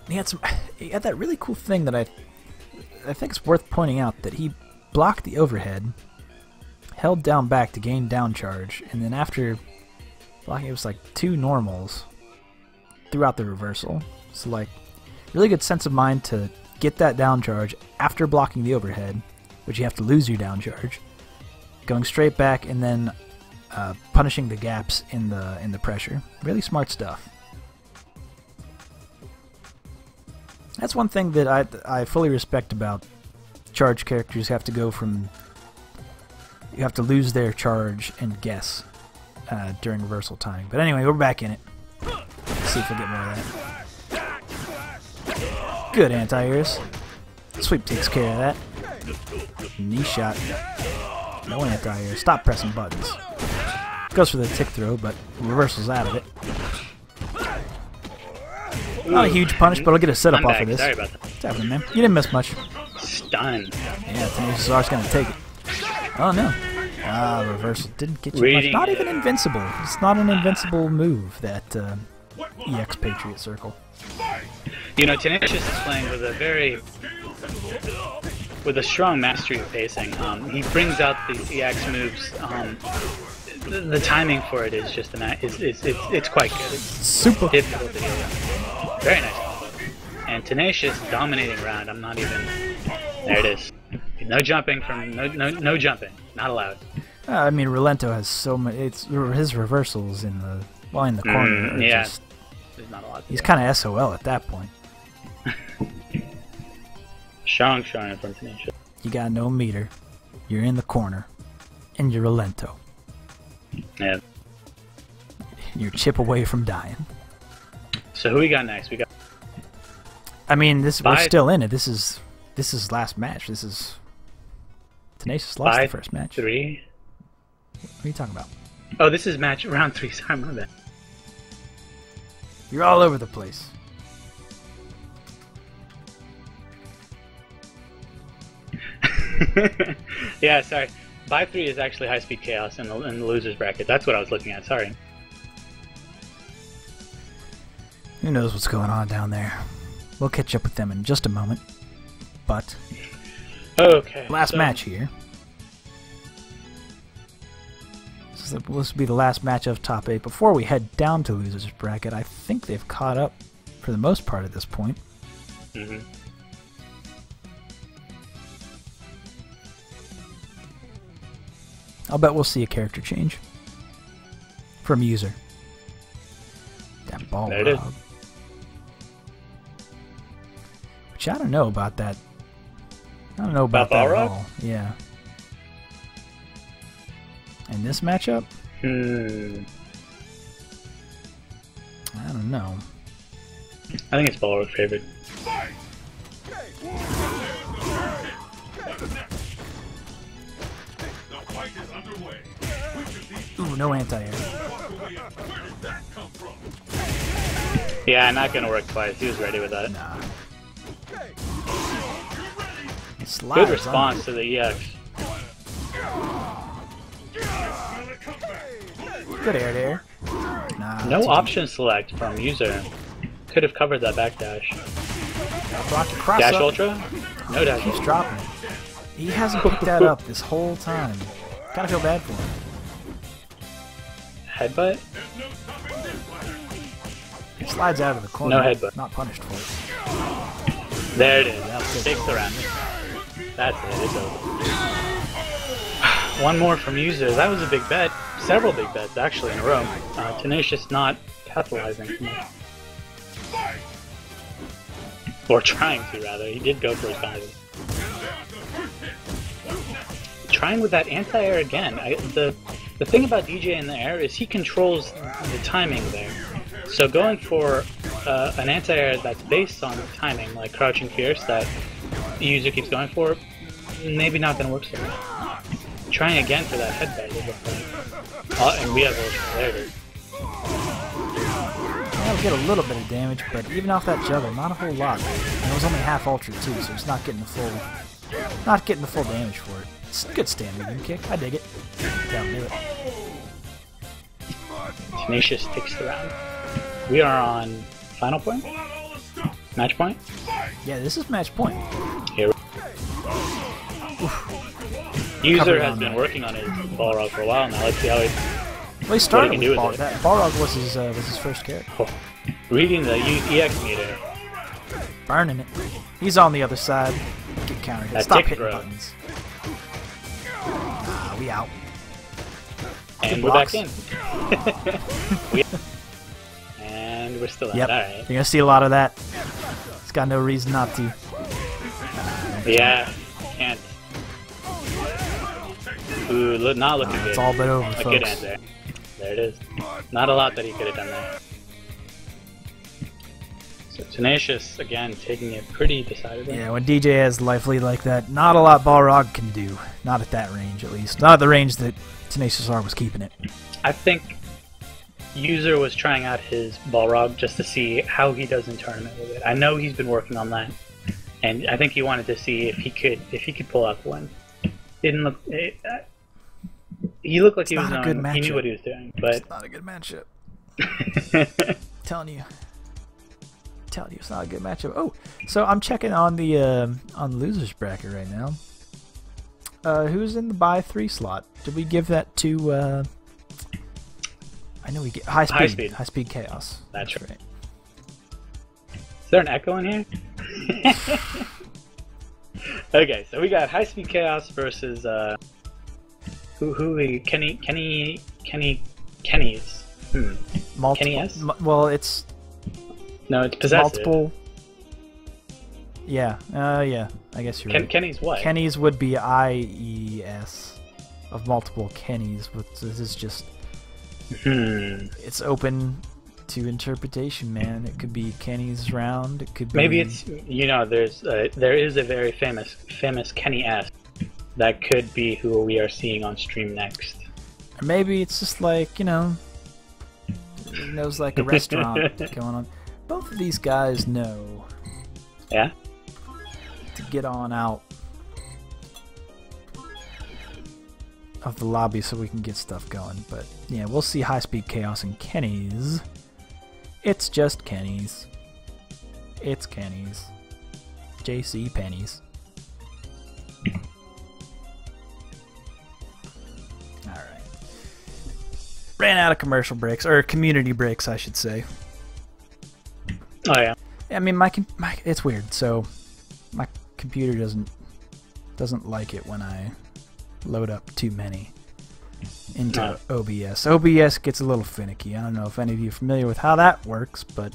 He had that really cool thing that I think it's worth pointing out, that he blocked the overhead, held down back to gain down charge, and then after blocking, it was like 2 normals throughout the reversal. So like, really good sense of mind to get that down charge after blocking the overhead, which you have to lose your down charge, going straight back and then punishing the gaps in the pressure. Really smart stuff. That's one thing that I fully respect about charge characters. Have to go from, you have to lose their charge and guess during reversal timing. But anyway, we're back in it. Let's see if we get more of that. Good anti-airs. Sweep takes care of that. Knee shot. No anti-air. Stop pressing buttons. Goes for the tick throw, but reversal's out of it. Not a huge punish, but I'll get a setup off of this. Sorry about that. What's happening, man? You didn't miss much. Stun. Yeah, Tenacious R's gonna take it. Oh no. Reversal didn't get you Reading much. Not it. even invincible. It's not an invincible move, that EX Patriot Circle. You know, Tenacious is playing with a strong mastery of pacing. He brings out these EX moves. The timing for it is just it's quite good. It's Super. difficult to get. Very nice combo. And Tenacious dominating round. I'm not even. There it is. No jumping from no jumping. Not allowed. I mean, Relento has so many. It's his reversals in the corner. Are Yeah. just, There's not a lot. he's kind of SOL at that point. Strong from Tenacious. You got no meter. You're in the corner, and you're Relento. Yeah. You're a chip away from dying. So who we got next? We got. I mean, we're Five. still in it. This is last match. This is Tenacious lost the first match. 5-3. What are you talking about? Oh, this is round 3. Sorry, my bad. You're all over the place. Yeah, sorry. 5-3 is actually high speed chaos in the losers bracket. That's what I was looking at. Sorry. Who knows what's going on down there? We'll catch up with them in just a moment. But Okay. last so- match here. This is supposed to be the last match of top 8. Before we head down to losers bracket, I think they've caught up for the most part at this point. Mhm. I'll bet we'll see a character change from user. That ball There it is. rob. Which I don't know about that. I don't know about that at Balrog? all. Yeah. In this matchup, I don't know. I think it's Balrog's favorite. Ooh, no anti-air. Yeah, not gonna work twice. He was ready with that. Nah. Good Slides response to the EX. Good air there. Nah. No too option select from user. Could have covered that backdash. deep. Block the cross Dash up. ultra? No dash Keeps ultra. dropping. He hasn't picked that up this whole time. Kinda feel bad for him. Headbutt? He slides out of the corner. No headbutt. Not punished for it. There it is. That's good. Takes the round. That's it. It's over. One more from user. That was a big bet. Several big bets actually in a row. Tenacious not capitalizing. Or trying to, rather. He did go for his bounces. Trying with that anti-air again. The thing about DJ in the air is he controls the timing there. So going for an anti-air that's based on timing, like Crouching Fierce, that the user keeps going for, maybe not going to work so well. Trying again for that headbutt. And we have ultra. There it is. That'll get a little bit of damage, but even off that juggle, not a whole lot. And it was only half ultra too, so it's not getting the full damage for it. It's a good stand moving kick. I dig it. Down do it. Tenacious takes the round. We are on final point? Match point? Yeah, this is match point. Here. User Covered has on been that. working on his Balrog for a while now. Let's see how he... Well, he started can do with with Balrog. it. That Balrog was his first character. Oh. Reading the EX meter. Burning it. He's on the other side. Get countered. That Stop tick hitting throw. buttons. Nah, we out. And Good we're back blocks. in. And we're still out. Yep. Alright. You're gonna see a lot of that. It's got no reason not to. Yeah. Can't. Ooh, not looking good. It's all but over, A good folks. answer. There it is. Not a lot that he could have done there. So Tenacious, again, taking it pretty decidedly. Yeah, when DJ has life lead like that, not a lot Balrog can do. Not at that range, at least. Not at the range that Tenacious R was keeping it. I think User was trying out his Balrog just to see how he does in tournament with it. I know he's been working on that, and I think he wanted to see if he could pull out the win. Didn't look. he looked like It's he was not a good knowing, he knew matchup. what he was doing, but It's not a good matchup. Telling you, it's not a good matchup. Oh, so I'm checking on the losers bracket right now. Who's in the bye 3 slot? Did we give that to? I know we get high speed chaos. That's right. Is there an echo in here? Okay, so we got High Speed Chaos versus Kenny's. Multiple. Kenny S? Well, it's No, it's possessive. multiple. Yeah, yeah. I guess you're right. Kenny's what? Kenny's would be IES of multiple Kennys, but this is just. It's open to interpretation, man. It could be Kenny's round. It could be. Maybe it's there is a very famous Kenny S. That could be who we are seeing on stream next. Or maybe it's just like knows like a restaurant going on. Both of these guys know. Yeah. To get on out of the lobby so we can get stuff going. But yeah, we'll see High Speed Chaos and Kenny's. It's just Kenny's. It's Kenny's. JC Pennies. Alright. Ran out of commercial breaks, or community breaks, I should say. Oh yeah. I mean, it's weird. So my computer doesn't like it when I load up too many into OBS. OBS gets a little finicky. I don't know if any of you are familiar with how that works, but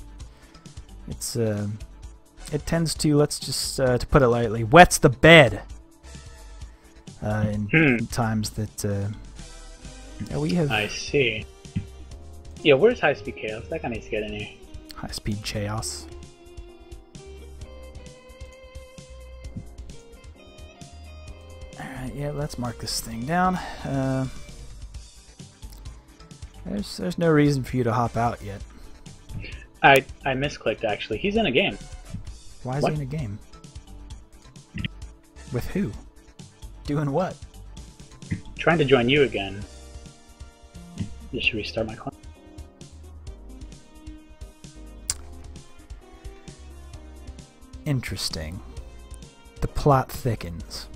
it's it tends to, let's just to put it lightly, wets the bed in times that we have. I see. Yeah, where's High Speed Chaos? That guy needs to get in here. High Speed Chaos. Alright, yeah, let's mark this thing down. There's no reason for you to hop out yet. I misclicked actually. He's in a game. Why is he in a game? With who? Doing what? Trying to join you again. Just should restart my client. Interesting. The plot thickens.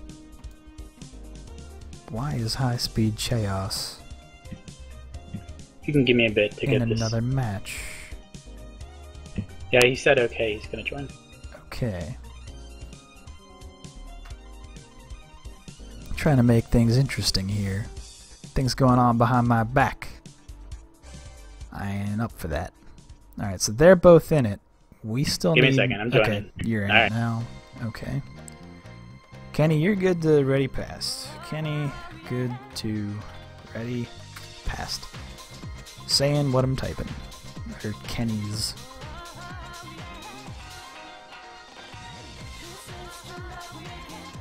Why is High Speed Chaos You can give me a bit to get in this. another match? Yeah, he said okay, he's gonna join. Okay. Trying to make things interesting here. Things going on behind my back. I ain't up for that. Alright, so they're both in it. We still Give need... me a second, I'm joining. Okay, you're in All it right. now. Okay. Kenny, you're good to ready passed. Kenny, good to ready passed. Saying what I'm typing. Or Kenny's.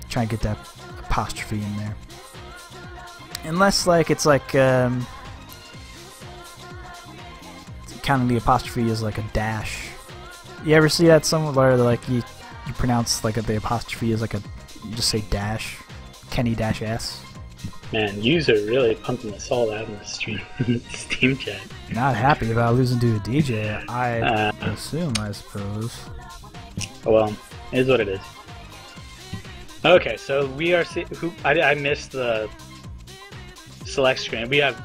Try and get that apostrophe in there. Unless, like, it's like, counting the apostrophe as like a dash. You ever see that somewhere where, like, you pronounce, like, the apostrophe as like a, you just say dash? Kenny dash S? Man, yous are really pumping this all out in the stream Steam chat. Not happy about losing to a DJ, I assume, I suppose. Oh well, it is what it is. Okay, so we are I missed the select screen. We have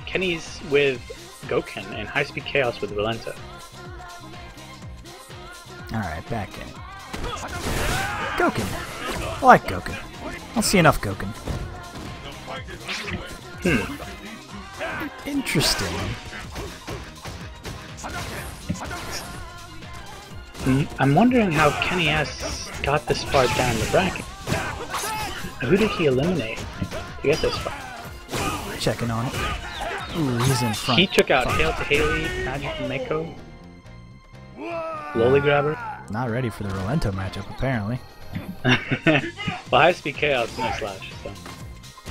Kenny's with Goken and High Speed Chaos with Rolento. Alright, back in it. Goken. I like Goken. I don't see enough Goken. Interesting. I'm wondering how Kenny S got this far down the bracket. Who did he eliminate to get this far? Checking on it. Ooh, he's in front. He took out Hail to Haley, Magic Mako, Loli Grabber. Not ready for the Rolento matchup, apparently. Well, High Speed Chaos, no slash. So.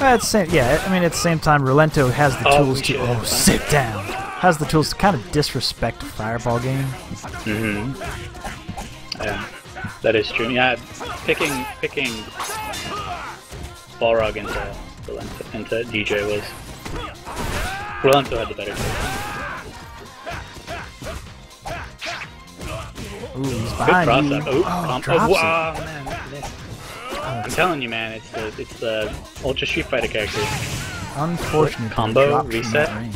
At the same, yeah, I mean, at the same time, Rolento has the tools to... Oh, sit down! Has the tools to kind of disrespect Fireball game. Yeah, that is true. Yeah, picking Balrog into into DJ was. Rolento had the better take. Ooh, he's Good behind cross you. up. Oh, Drops it. wow, man. I'm telling you, man, it's the Ultra Street Fighter characters. Unfortunate Combo, drop from reset. that range.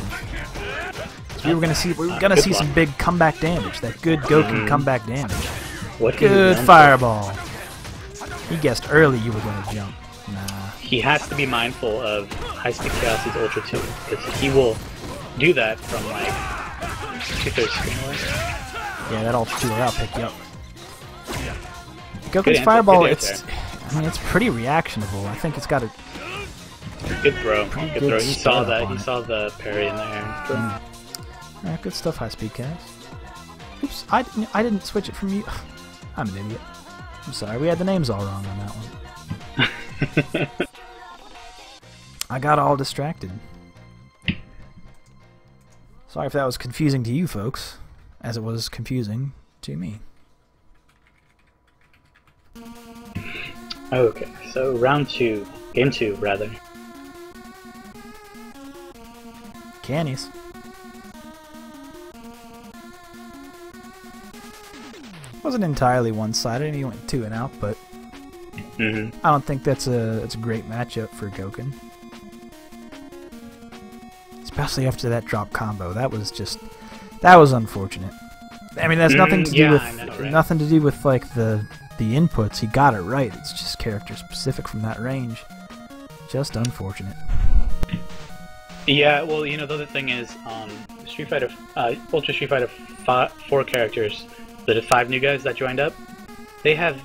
So we were gonna see block. some big comeback damage. That good Goku comeback damage. What did he Good run fireball. He guessed early you were gonna jump. Nah. He has to be mindful of High Speed Chaos' Ultra 2, because he will do that from like 2/3 screen away. Yeah, that Ultra 2 will pick you up. Good Goku's answer, fireball, good it's answer. I mean it's pretty reactionable. I think it's got a Good throw. Pretty Good good throw. He saw setup that. on He it. saw the parry in there. Alright, good stuff, High Speed Cast. Oops, I didn't switch it from you. I'm an idiot. I'm sorry, we had the names all wrong on that one. I got all distracted. Sorry if that was confusing to you folks, as it was confusing to me. Okay, so round 2. Game 2, rather. Cannies. Wasn't entirely one-sided, and he went 2 and out, but I don't think that's a great matchup for Goken. Especially after that drop combo. That was unfortunate. I mean, that's nothing to do with I know, right? nothing to do with like the inputs. He got it right. It's just character specific from that range. Just unfortunate. Yeah, well, you know, the other thing is, Street Fighter, Ultra Street Fighter 4 characters, the 5 new guys that joined up, they have